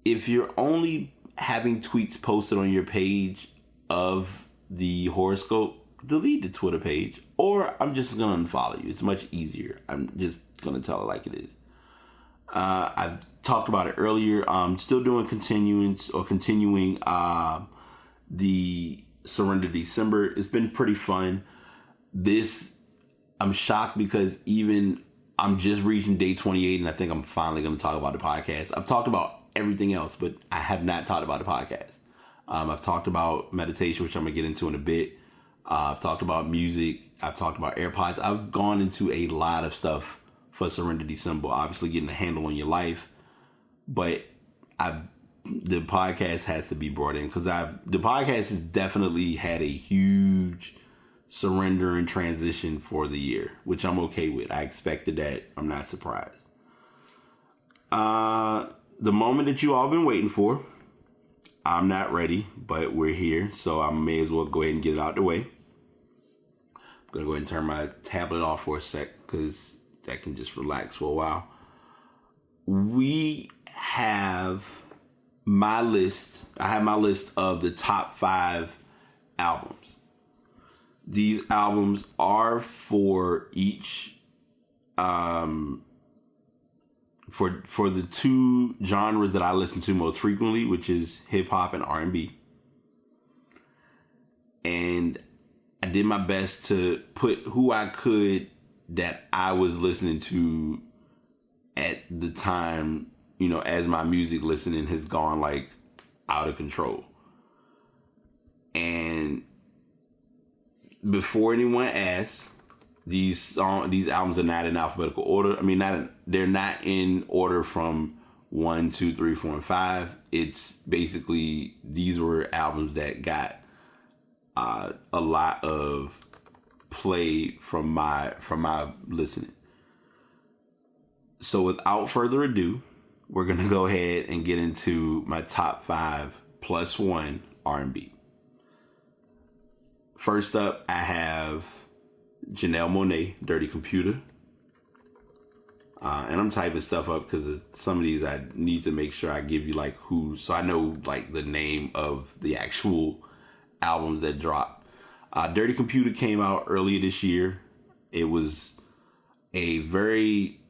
if you're only having tweets posted on your page of the horoscope, delete the Twitter page, or I'm just going to unfollow you. It's much easier. I'm just going to tell it like it is. I've talked about it earlier. I'm still doing continuing the Surrender December. It's been pretty fun. I'm shocked because I'm just reaching day 28 and I think I'm finally going to talk about the podcast. I've talked about everything else, but I have not talked about the podcast. I've talked about meditation, which I'm going to get into in a bit. I've talked about music. I've talked about AirPods. I've gone into a lot of stuff for Surrender December, obviously getting a handle on your life. But the podcast has to be brought in because the podcast has definitely had a huge surrender and transition for the year, which I'm okay with. I expected that. I'm not surprised. The moment that you all been waiting for. I'm not ready, but we're here, so I may as well go ahead and get it out the way. I'm going to go ahead and turn my tablet off for a sec because that can just relax for a while. We have my list. I have my list of the top 5 albums. These albums are for each, for the 2 genres that I listen to most frequently, which is hip hop and R&B. And I did my best to put who I could that I was listening to at the time, you know, as my music listening has gone like out of control. And before anyone asks, these albums are not in alphabetical order. I mean, they're not in order from 1, 2, 3, 4, and 5. It's basically, these were albums that got a lot of play from my listening. So without further ado, we're gonna go ahead and get into my top 5 plus 1 R&B. First up, I have Janelle Monáe, Dirty Computer. And I'm typing stuff up because some of these I need to make sure I give you like who, so I know like the name of the actual albums that dropped. Dirty Computer came out earlier this year. It was a very,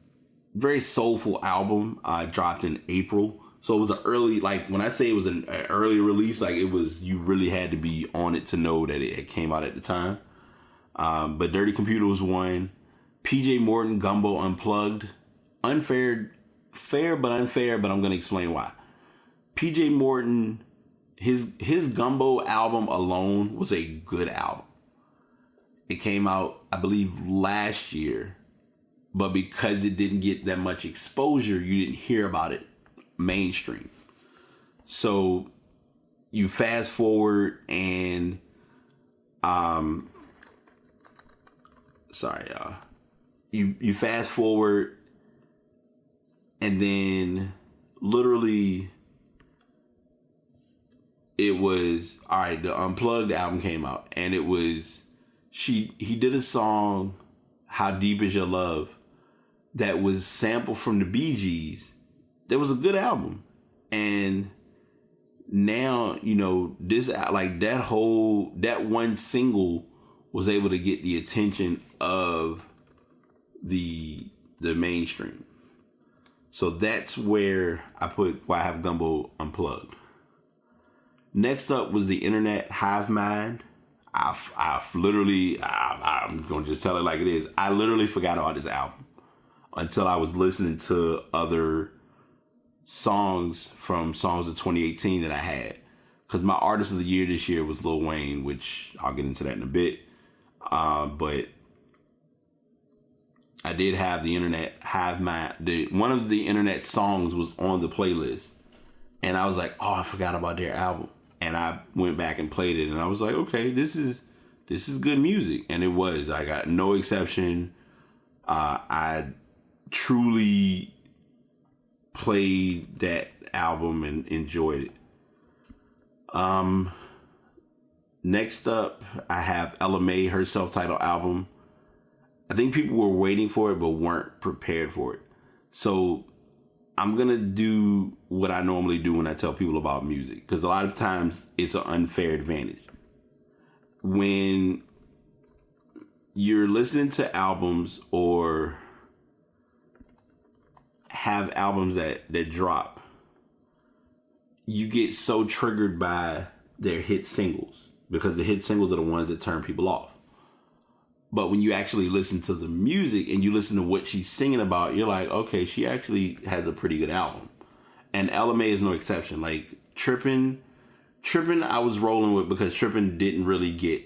very soulful album. Dropped in April. So it was an early, like when I say it was an early release, like it was, you really had to be on it to know that it came out at the time. But Dirty Computer was one. PJ Morton, Gumbo Unplugged. Fair but unfair, but I'm going to explain why. PJ Morton, his Gumbo album alone was a good album. It came out, I believe, last year. But because it didn't get that much exposure, you didn't hear about it mainstream. So you fast forward and sorry y'all. You fast forward and then literally it was, all right, the Unplugged album came out and it was, he did a song, How Deep Is Your Love, that was sampled from the Bee Gees. That was a good album. And now, you know, this, like that one single was able to get the attention of the mainstream. So that's where I have Gumbo Unplugged. Next up was the Internet Hive Mind. I'm going to just tell it like it is. I literally forgot about this album until I was listening to other songs from songs of 2018 that I had. Because my artist of the year this year was Lil Wayne, which I'll get into that in a bit. But I did have the Internet Hive Mind. One of the Internet songs was on the playlist. And I was like, oh, I forgot about their album. And I went back and played it. And I was like, okay, this is good music. And it was. I got no exception. I truly played that album and enjoyed it. Next up, I have Ella Mai, her self-titled album. I think people were waiting for it, but weren't prepared for it. So I'm going to do what I normally do when I tell people about music, because a lot of times it's an unfair advantage. When you're listening to albums or have albums that drop, you get so triggered by their hit singles, because the hit singles are the ones that turn people off. But when you actually listen to the music and you listen to what she's singing about, you're like, okay, she actually has a pretty good album. And Ella Mai is no exception. Like Trippin' I was rolling with, because Trippin' didn't really get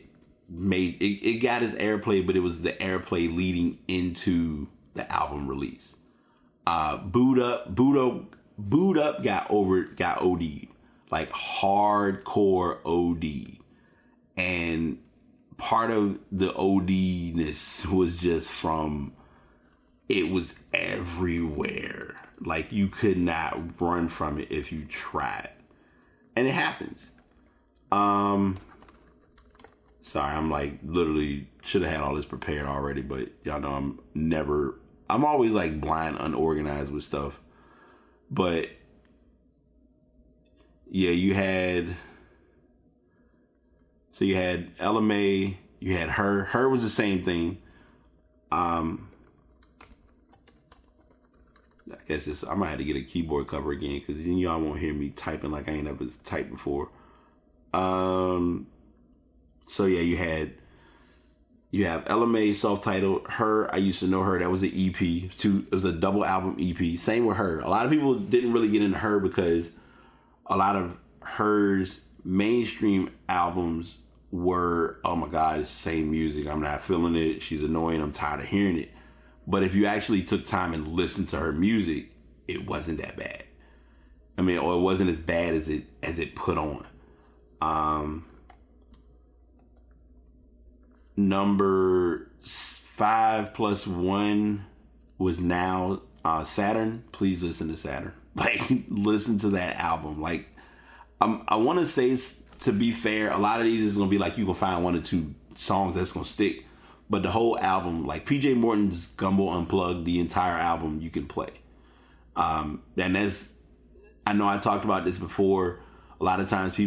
made. It got its airplay, but it was the airplay leading into the album release. Boot Up got OD'd, like hardcore OD. And part of the OD-ness was just from, it was everywhere. Like you could not run from it if you tried. And it happens. Sorry, I'm like literally should have had all this prepared already, but y'all know I'm always like blind, unorganized with stuff. But yeah, you had Ella Mai, you had Her. Her was the same thing. I guess I might have to get a keyboard cover again because then y'all won't hear me typing like I ain't ever typed before. So yeah, you have Ella Mai self-titled. Her, I used to know her. That was an EP. It was a double album EP. Same with Her. A lot of people didn't really get into Her because a lot of Her's mainstream albums were, oh my God, it's the same music. I'm not feeling it. She's annoying. I'm tired of hearing it. But if you actually took time and listened to her music, it wasn't that bad. I mean, or it wasn't as bad as it put on. Number 5 plus 1 was now Saturn. Please listen to Saturn. Like, listen to that album. Like, I want to say, to be fair, a lot of these is going to be like you can find 1 or 2 songs that's going to stick. But the whole album, like PJ Morton's Gumbo Unplugged, the entire album you can play. And I know I talked about this before. A lot of times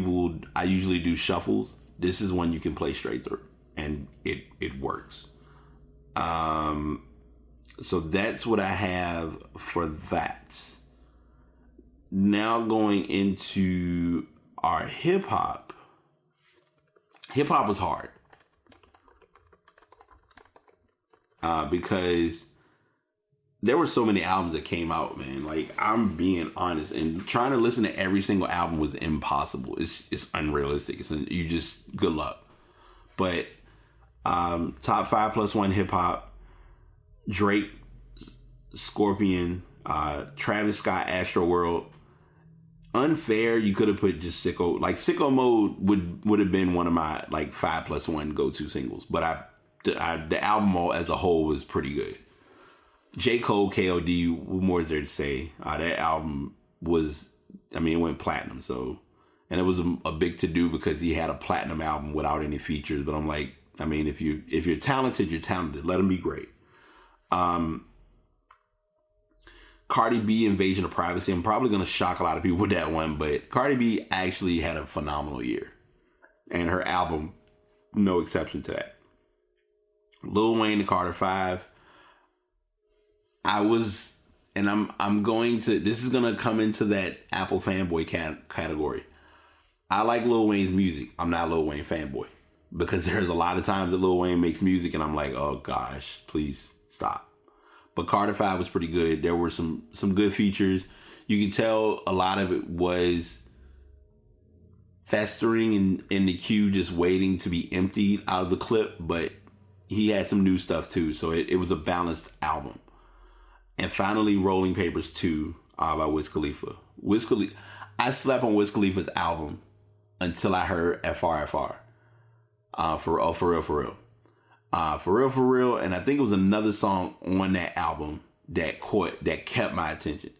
I usually do shuffles. This is one you can play straight through. And it works. So that's what I have for that. Now going into our hip hop. Hip hop was hard. Because there were so many albums that came out, man. Like, I'm being honest, and trying to listen to every single album was impossible. It's unrealistic. You just, good luck. But top 5 plus 1 hip hop: Drake, Scorpion, Travis Scott, Astro World. Unfair, you could have put just Sicko. Like, Sicko Mode would have been one of my like 5 plus 1 go-to singles. But the album as a whole was pretty good. J. Cole, KOD, what more is there to say? That album was, I mean, it went platinum. So, and it was a big to-do because he had a platinum album without any features. But I'm like, I mean, if you're talented, you're talented. Let them be great. Cardi B, Invasion of Privacy. I'm probably going to shock a lot of people with that one, but Cardi B actually had a phenomenal year. And her album, no exception to that. Lil Wayne, The Carter 5. I'm going to, this is going to come into that Apple fanboy category. I like Lil Wayne's music. I'm not a Lil Wayne fanboy. Because there's a lot of times that Lil Wayne makes music and I'm like, oh gosh, please stop. But Carter 5 was pretty good. There were some good features. You could tell a lot of it was festering in the queue, just waiting to be emptied out of the clip. But he had some new stuff too. So it was a balanced album. And finally, Rolling Papers 2 by Wiz Khalifa. I slept on Wiz Khalifa's album until I heard FRFR. For real. For real. And I think it was another song on that album that kept my attention,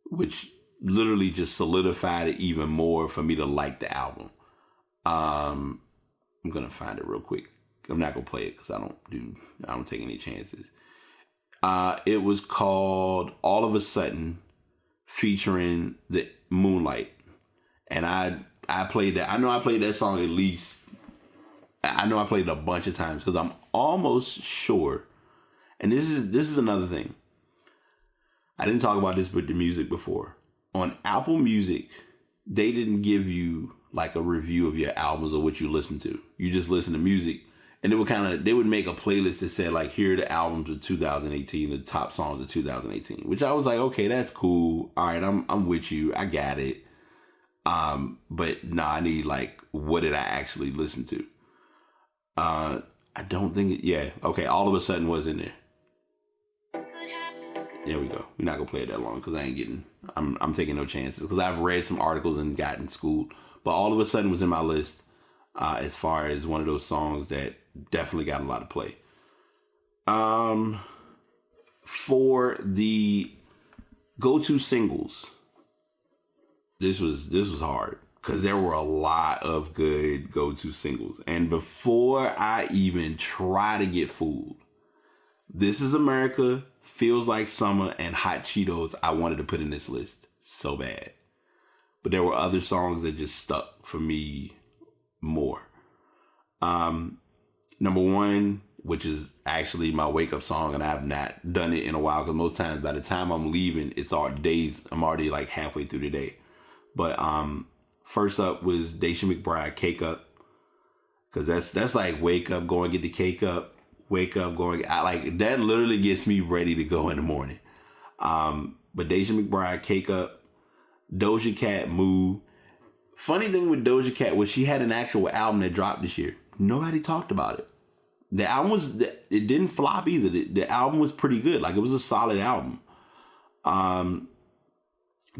which literally just solidified it even more for me to like the album. I'm going to find it real quick. I'm not going to play it because I don't take any chances. It was called All of a Sudden, featuring the Moonlight. And I played that. I know I played that song at least. I know I played it a bunch of times because I'm almost sure. And this is another thing. I didn't talk about this with the music before. On Apple Music, they didn't give you like a review of your albums or what you listen to. You just listen to music. And they would make a playlist that said like, here are the albums of 2018, the top songs of 2018, which I was like, okay, that's cool. All right, I'm with you. I got it. But no, I need like, what did I actually listen to? I don't think okay, All of a Sudden was in there. There we go. We're not gonna play it that long because I'm taking no chances because I've read some articles and gotten schooled. But All of a Sudden was in my list as far as one of those songs that definitely got a lot of play. For the go-to singles, this was hard because there were a lot of good go-to singles. And before I even try to get fooled, This Is America, Feels Like Summer, and Hot Cheetos I wanted to put in this list so bad. But there were other songs that just stuck for me more. Number one, which is actually my wake-up song, and I have not done it in a while, because most times by the time I'm leaving, I'm already like halfway through the day. But first up was Daisha McBride, Cake Up, because that's like wake up, go and get the cake up, wake up, that literally gets me ready to go in the morning. But Daisha McBride, Cake Up, Doja Cat, Moo. Funny thing with Doja Cat was she had an actual album that dropped this year. Nobody talked about it. The album it didn't flop either. The album was pretty good. Like, it was a solid album.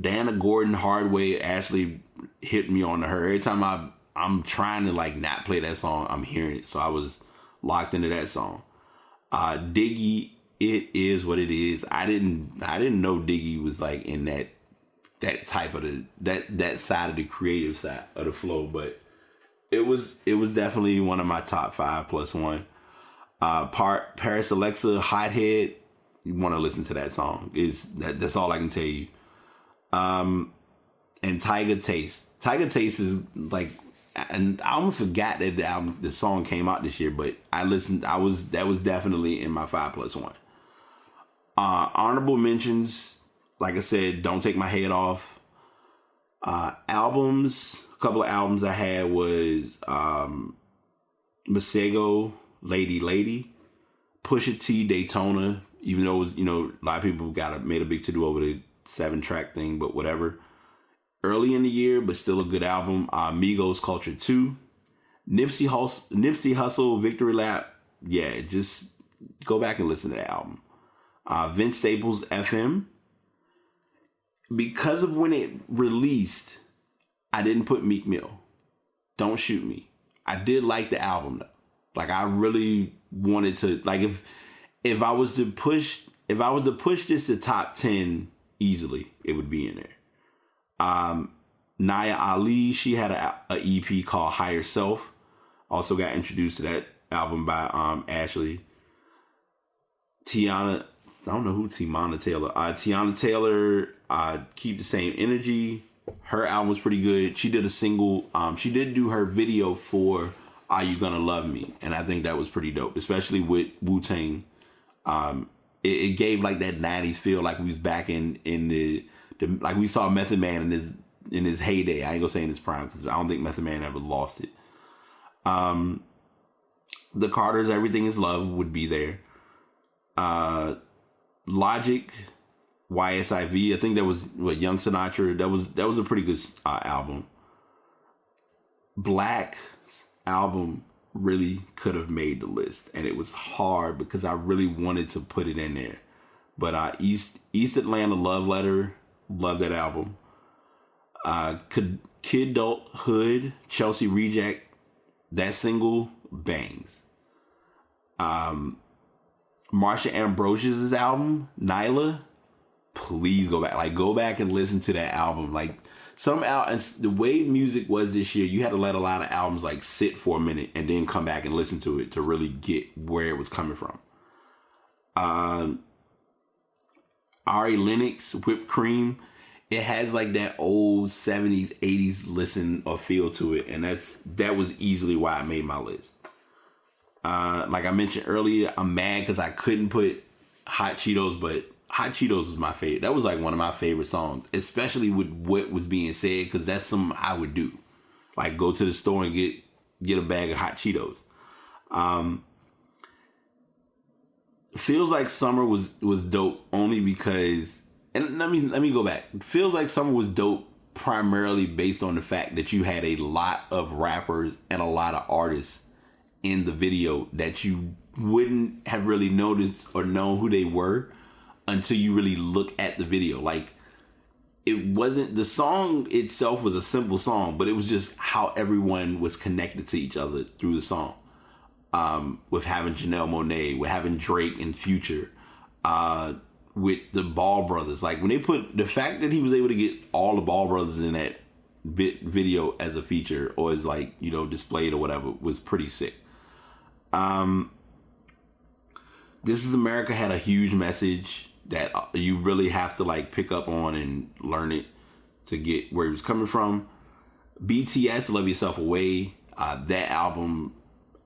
Diana Gordon, Hardway, actually hit me on her. Every time I'm trying to like not play that song, I'm hearing it. So I was locked into that song. Diggy, It Is What It Is. I didn't know Diggy was like in that type of that side of the creative side of the flow, but it was definitely one of my top 5 plus one. Paris Alexa, Hothead. You want to listen to that song? That's all I can tell you. And Tiger Taste. Tiger Taste is like, and I almost forgot that the song came out this year, but I listened. That was definitely in my 5 plus one. Honorable mentions, like I said, Don't Take My Head Off. Albums, a couple of albums I had was Masego, Lady, Pusha T, Daytona, even though it was, a lot of people made a big to-do over the 7-track thing, but whatever. Early in the year, but still a good album. Migos, Culture 2. Nipsey Hussle, Victory Lap. Yeah, just go back and listen to that album. Vince Staples, FM. Because of when it released, I didn't put Meek Mill. Don't Shoot Me. I did like the album though. Like, I really wanted to, like, if I was to push this to top 10 easily, it would be in there. Naya Ali, she had a EP called Higher Self. Also got introduced to that album by Ashley. Tiana, I don't know who Tiana Taylor. Tiana Taylor, Keep the Same Energy. Her album was pretty good. She did a single. She did do her video for Are You Gonna Love Me? And I think that was pretty dope, especially with Wu-Tang. It gave like that 90s feel, like we was back in the like we saw Method Man in his heyday. I ain't gonna say in his prime, because I don't think Method Man ever lost it. The Carters, Everything Is Love would be there. Logic, YSIV. I think that was Young Sinatra. That was a pretty good album. Black's album really could have made the list, and it was hard because I really wanted to put it in there. But East Atlanta Love Letter, love that album. Kid Adulthood, Chelsea Reject, that single bangs. Marsha Ambrosius' album, Nyla, please go back and listen to that album. Like, the way music was this year, you had to let a lot of albums like sit for a minute and then come back and listen to it to really get where it was coming from. Ari Lennox, Whipped Cream, it has like that old 70s, 80s listen or feel to it, and that was easily why I made my list. Like I mentioned earlier, I'm mad because I couldn't put Hot Cheetos, but Hot Cheetos was my favorite. That was like one of my favorite songs, especially with what was being said, because that's something I would do. Like, go to the store and get a bag of Hot Cheetos. Feels Like Summer was dope only because, and let me go back. Feels Like Summer was dope primarily based on the fact that you had a lot of rappers and a lot of artists in the video that you wouldn't have really noticed or known who they were until you really look at the video. Like, it wasn't, the song itself was a simple song, but it was just how everyone was connected to each other through the song. With having Janelle Monáe, with having Drake and Future, with the Ball brothers. Like, when they put the fact that he was able to get all the Ball brothers in that video as a feature or as like, you know, displayed or whatever was pretty sick. This Is America had a huge message that you really have to like pick up on and learn it to get where he was coming from. BTS, Love Yourself Away, that album,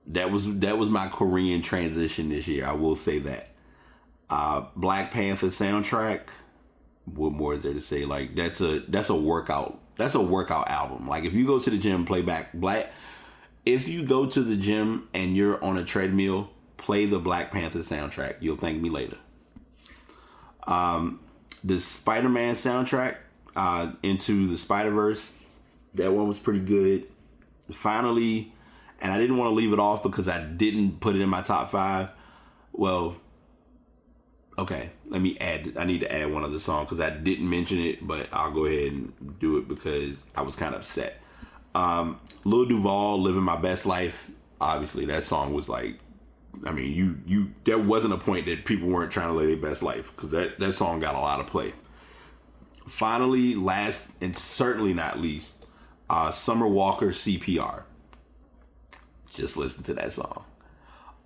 that was my Korean transition this year. I will say that. Black Panther soundtrack. What more is there to say? Like that's a workout. That's a workout album. Like if you go to the gym, if you go to the gym and you're on a treadmill, play the Black Panther soundtrack. You'll thank me later. The Spider-Man soundtrack, Into the Spider-Verse, that one was pretty good. Finally, and I didn't want to leave it off because I didn't put it in my top 5. Well, okay, let me add. I need to add one other song because I didn't mention it, but I'll go ahead and do it because I was kind of upset. Lil Duval, Living My Best Life. Obviously, that song was like, I mean, you there wasn't a point that people weren't trying to live their best life because that song got a lot of play. Finally, last and certainly not least, Summer Walker, CPR. Just listen to that song.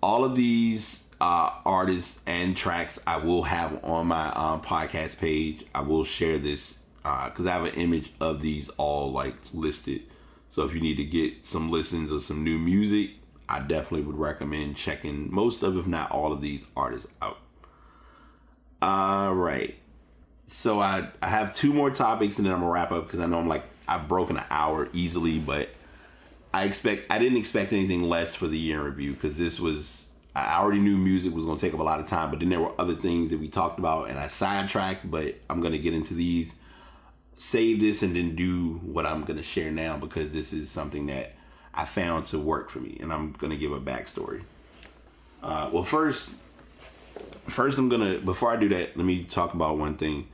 All of these artists and tracks I will have on my podcast page. I will share this because I have an image of these all like listed. So if you need to get some listens of some new music, I definitely would recommend checking most of, if not all of these artists out. All right. So I have 2 more topics and then I'm gonna wrap up because I know I've broken an hour easily, but I didn't expect anything less for the year in review because I already knew music was gonna take up a lot of time, but then there were other things that we talked about and I sidetracked, but I'm gonna get into these, save this, and then do what I'm gonna share now because this is something that I found to work for me, and I'm gonna give a backstory. Well, first before I do that, let me talk about one thing.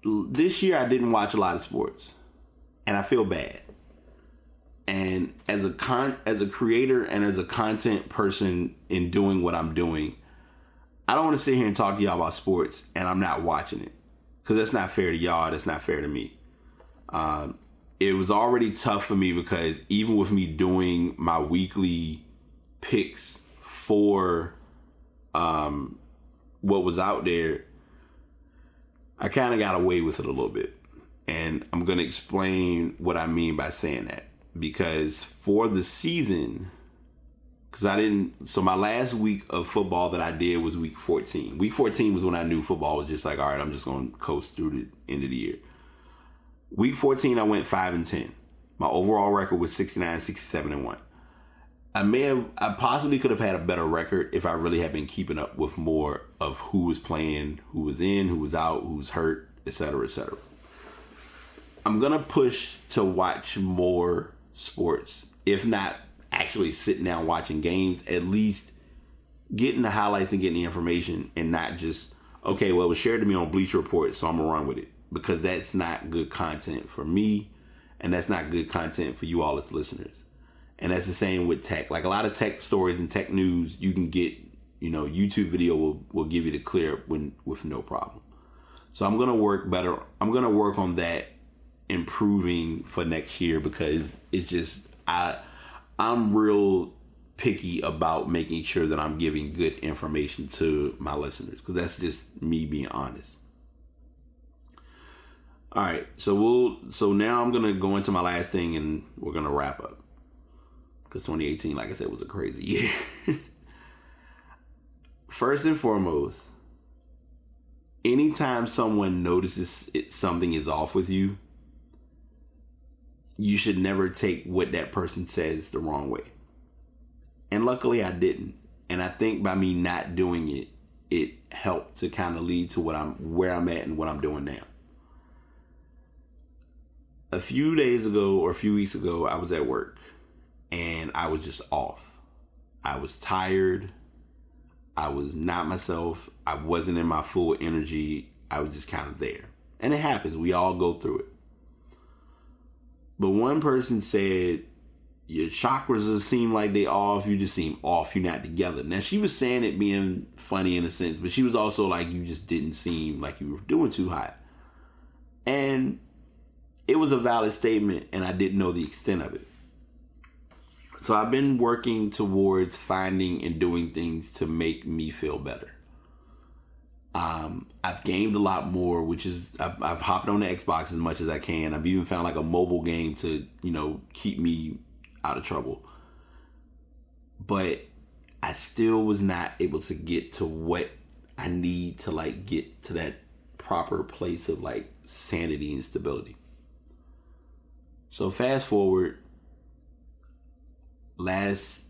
This year I didn't watch a lot of sports, and I feel bad. And as a creator and as a content person in doing what I'm doing, I don't want to sit here and talk to y'all about sports and I'm not watching it because that's not fair to y'all. That's not fair to me. It was already tough for me because even with me doing my weekly picks for what was out there, I kind of got away with it a little bit. And I'm going to explain what I mean by saying that. Because for the season, so my last week of football that I did was week 14. Week 14 was when I knew football was just like, all right, I'm just going to coast through the end of the year. Week 14, I went 5-10. My overall record was 69, 67, and 1. I possibly could have had a better record if I really had been keeping up with more of who was playing, who was in, who was out, who was hurt, etc., etc. I'm going to push to watch more sports, if not actually sitting down watching games, at least getting the highlights and getting the information and not just, okay, well, it was shared to me on Bleacher Report, so I'm going to run with it. Because that's not good content for me, and that's not good content for you all as listeners. And that's the same with tech. Like a lot of tech stories and tech news, you can get, YouTube video will give you the clear with no problem. So I'm going to work better. I'm going to work on that improving for next year because it's just, I'm real picky about making sure that I'm giving good information to my listeners because that's just me being honest. All right, so now I'm going to go into my last thing and we're going to wrap up. Because 2018, like I said, was a crazy year. First and foremost, anytime someone notices something is off with you, you should never take what that person says the wrong way. And luckily I didn't. And I think by me not doing it, it helped to kind of lead to where I'm at and what I'm doing now. A few days ago or a few weeks ago, I was at work and I was just off. I was tired. I was not myself. I wasn't in my full energy. I was just kind of there. And it happens. We all go through it. But one person said, your chakras just seem like they off. You just seem off. You're not together. Now, she was saying it being funny in a sense, but she was also like, you just didn't seem like you were doing too hot. And it was a valid statement and I didn't know the extent of it. So I've been working towards finding and doing things to make me feel better. I've gamed a lot more, which is I've hopped on the Xbox as much as I can. I've even found like a mobile game to, keep me out of trouble. But I still was not able to get to what I need to like get to that proper place of like sanity and stability. So fast forward, last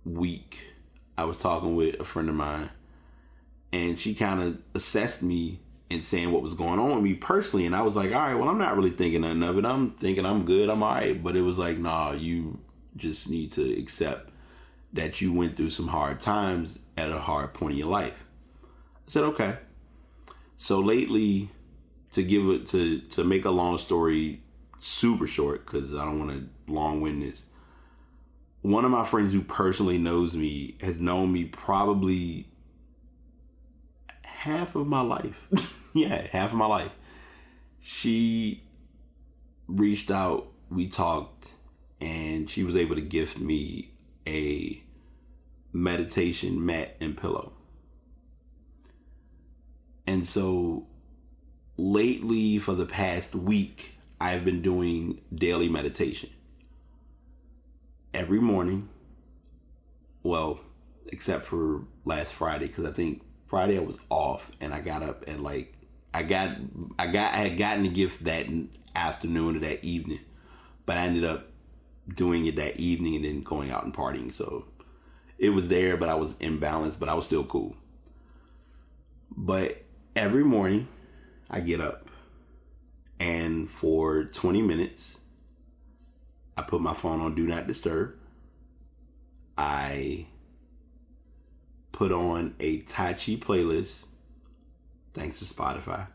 week I was talking with a friend of mine, and she kind of assessed me and saying what was going on with me personally. And I was like, all right, well, I'm not really thinking nothing of it. I'm thinking I'm good. I'm all right. But it was like, nah, you just need to accept that you went through some hard times at a hard point in your life. I said, okay. So lately, to make a long story super short, because I don't want to long-wind this, one of my friends who personally knows me has known me probably half of my life. Yeah, half of my life. She reached out, we talked, and she was able to gift me a meditation mat and pillow. And so lately, for the past week, I've been doing daily meditation. Every morning, well, except for last Friday, because I think Friday I was off and I got up and like I had gotten the gift that afternoon or that evening, but I ended up doing it that evening and then going out and partying. So it was there, but I was imbalanced, but I was still cool. But every morning I get up and for 20 minutes, I put my phone on Do Not Disturb. I put on a Tai Chi playlist, thanks to Spotify.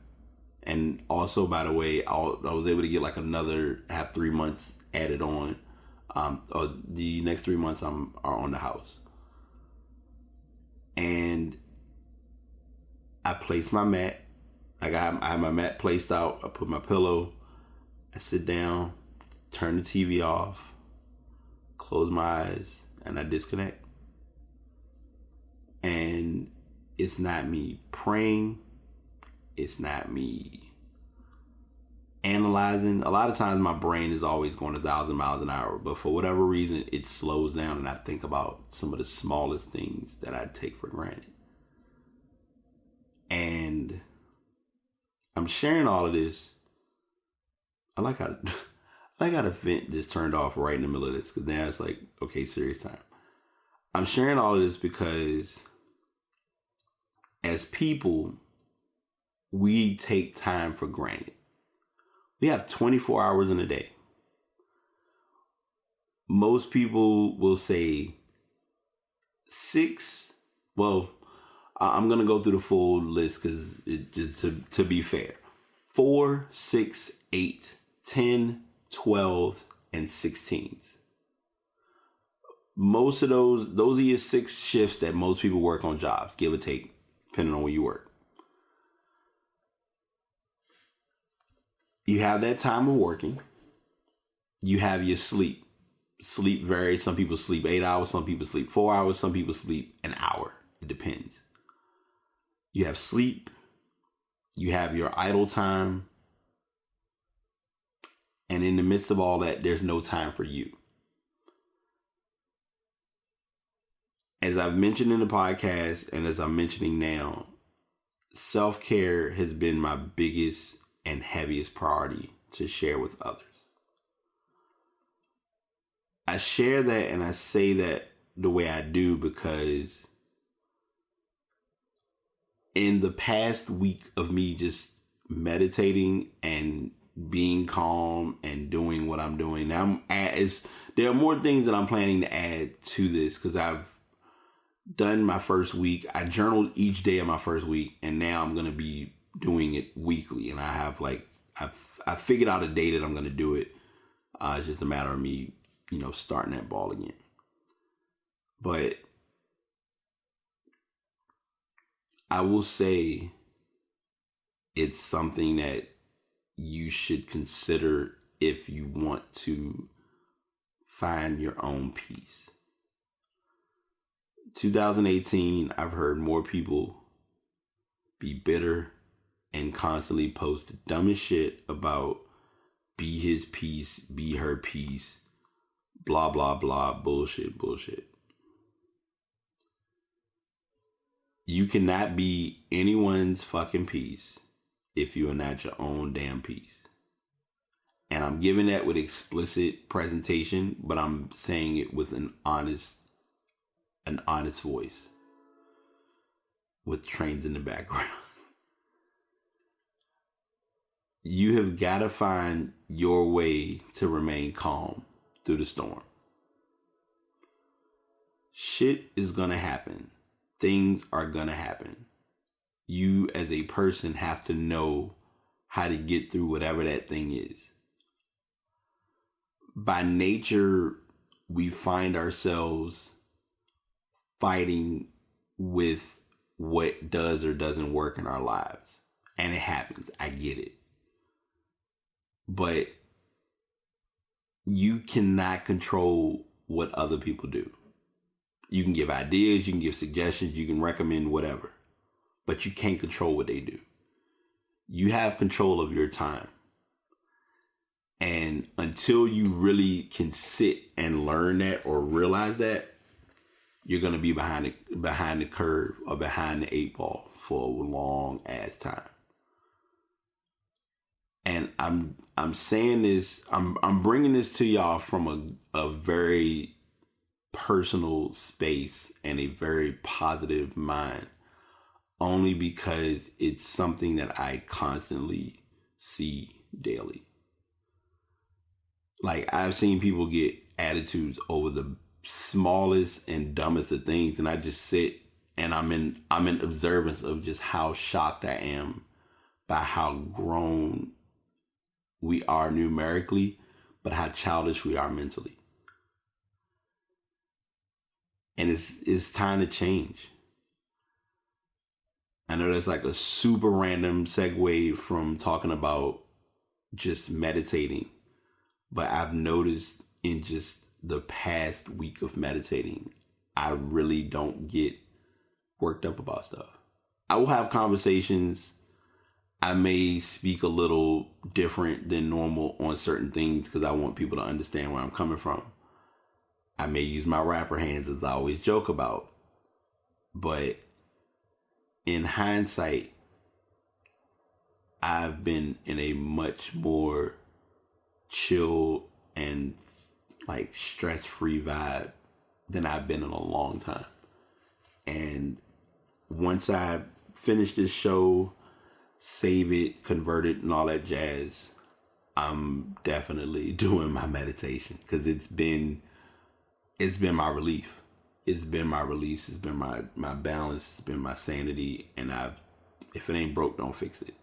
And also, by the way, I was able to get like another, have 3 months added on. Or the next 3 months are on the house. And I place my mat. I have my mat placed out. I put my pillow. I sit down, turn the TV off, close my eyes, and I disconnect. And it's not me praying. It's not me analyzing. A lot of times my brain is always going 1,000 miles an hour, but for whatever reason, it slows down and I think about some of the smallest things that I take for granted. And I'm sharing all of this. I like how the vent just turned off right in the middle of this, because now it's like, okay, serious time. I'm sharing all of this because as people, we take time for granted. We have 24 hours in a day. Most people will say 6. Well, I'm going to go through the full list because to be fair. 4, 6, 8, 10, 12, and 16s. Most of those are your 6 shifts that most people work on jobs, give or take, depending on where you work. You have that time of working. You have your sleep. Sleep varies. Some people sleep 8 hours. Some people sleep 4 hours. Some people sleep an hour. It depends. You have sleep. You have your idle time. And in the midst of all that, there's no time for you. As I've mentioned in the podcast, and as I'm mentioning now, self-care has been my biggest and heaviest priority to share with others. I share that and I say that the way I do because in the past week of me just meditating and being calm and doing what I'm doing, there are more things that I'm planning to add to this because I've done my first week. I journaled each day of my first week, and now I'm going to be doing it weekly. And I have I figured out a day that I'm going to do it. It's just a matter of me, starting that ball again. But I will say it's something that you should consider if you want to find your own peace. 2018, I've heard more people be bitter and constantly post the dumbest shit about be his peace, be her peace, blah, blah, blah, bullshit. You cannot be anyone's fucking peace if you are not your own damn peace. And I'm giving that with explicit presentation, but I'm saying it with an honest voice with trains in the background. You have got to find your way to remain calm through the storm. Shit is going to happen. Things are going to happen. You as a person have to know how to get through whatever that thing is. By nature, we find ourselves fighting with what does or doesn't work in our lives. And it happens. I get it. But you cannot control what other people do. You can give ideas, you can give suggestions, you can recommend whatever. But you can't control what they do. You have control of your time. And until you really can sit and learn that or realize that, you're going to be behind the curve or behind the 8 ball for a long ass time. And I'm saying this, I'm bringing this to y'all from a very personal space and a very positive mind, only because it's something that I constantly see daily. Like, I've seen people get attitudes over the smallest and dumbest of things, and I just sit and I'm in observance of just how shocked I am by how grown we are numerically, but how childish we are mentally. And it's time to change. I know that's like a super random segue from talking about just meditating, but I've noticed in just the past week of meditating, I really don't get worked up about stuff. I will have conversations. I may speak a little different than normal on certain things because I want people to understand where I'm coming from. I may use my rapper hands, as I always joke about. But in hindsight, I've been in a much more chill and like stress-free vibe than I've been in a long time. And once I finish this show, save it, convert it, and all that jazz, I'm definitely doing my meditation because it's been my relief. It's been my release. It's been my balance. It's been my sanity. And if it ain't broke, don't fix it.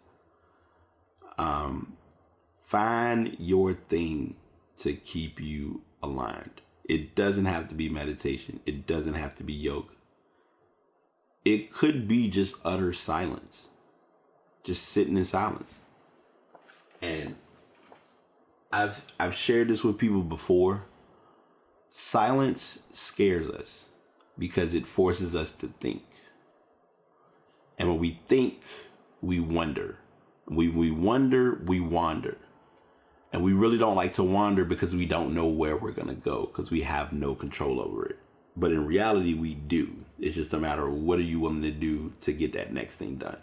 Find your thing to keep you aligned. It doesn't have to be meditation. It doesn't have to be yoga. It could be just utter silence. Just sitting in silence. And I've shared this with people before. Silence scares us because it forces us to think. And when we think, we wonder. We wonder, we wander. And we really don't like to wander because we don't know where we're going to go because we have no control over it. But in reality, we do. It's just a matter of what are you willing to do to get that next thing done.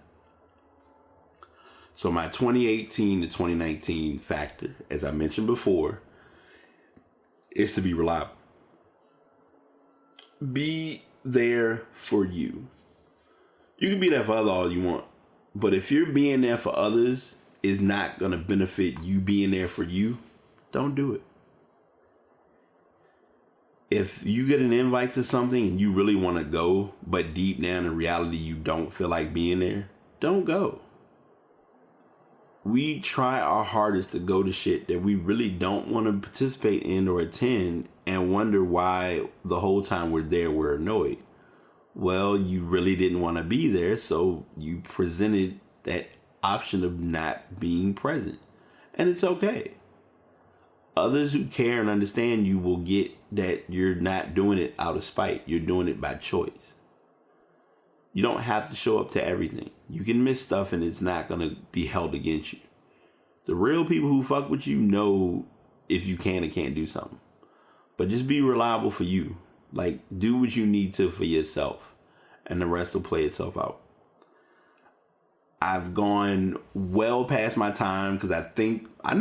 So my 2018 to 2019 factor, as I mentioned before, is to be reliable. Be there for you. You can be there for others all you want. But if you're being there for others is not going to benefit you being there for you, don't do it. If you get an invite to something and you really want to go, but deep down in reality you don't feel like being there, don't go. We try our hardest to go to shit that we really don't want to participate in or attend and wonder why the whole time we're there we're annoyed. Well, you really didn't want to be there, so you presented that option of not being present. And it's okay. Others who care and understand you will get that you're not doing it out of spite. You're doing it by choice. You don't have to show up to everything. You can miss stuff and it's not going to be held against you. The real people who fuck with you know if you can or can't do something. But just be reliable for you. Like, do what you need to for yourself. And the rest will play itself out. I've gone well past my time because I think my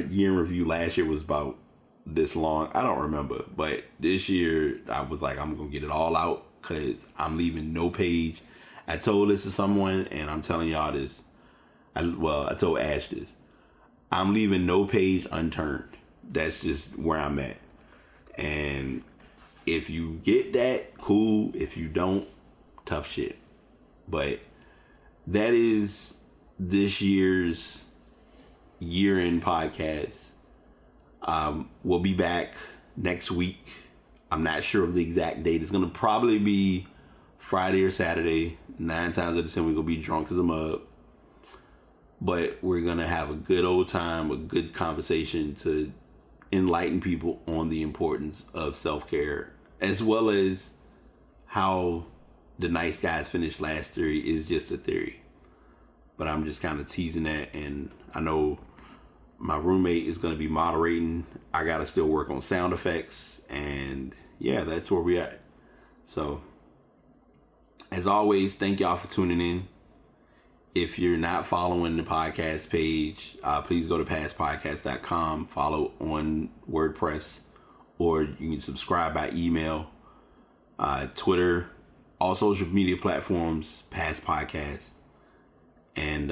year in review last year was about this long. I don't remember, but this year I was like, I'm gonna get it all out because I'm leaving no page. I told this to someone, and I'm telling y'all this. I told Ash this. I'm leaving no page unturned. That's just where I'm at. And if you get that, cool. If you don't, tough shit. But that is this year's year-end podcast. We'll be back next week. I'm not sure of the exact date. It's going to probably be Friday or Saturday. 9 times out of 10, we're going to be drunk as a mug. But we're going to have a good old time, a good conversation to enlighten people on the importance of self-care, as well as how the nice guys finish last theory is just a theory. But I'm just kind of teasing that, and I know my roommate is going to be moderating. I got to still work on sound effects, and yeah, that's where we at. So, as always, thank y'all for tuning in. If you're not following the podcast page, please go to passpodcast.com, follow on WordPress, or you can subscribe by email, Twitter, all social media platforms, Past Podcast. And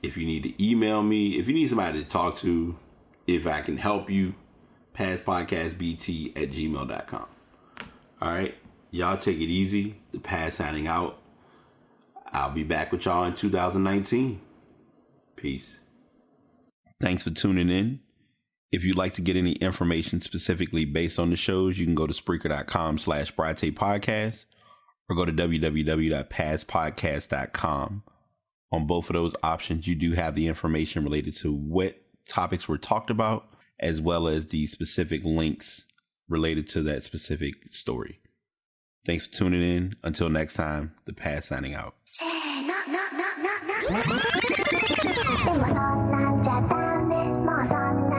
if you need to email me, if you need somebody to talk to, if I can help you, passpodcastbt@gmail.com. All right. Y'all take it easy. The Past signing out. I'll be back with y'all in 2019. Peace. Thanks for tuning in. If you'd like to get any information specifically based on the shows, you can go to Spreaker.com/Brate Podcast or go to www.passpodcast.com. On both of those options, you do have the information related to what topics were talked about, as well as the specific links related to that specific story. Thanks for tuning in. Until next time, the Past signing out. せーの、でもそんなんじゃダメ、もうそんな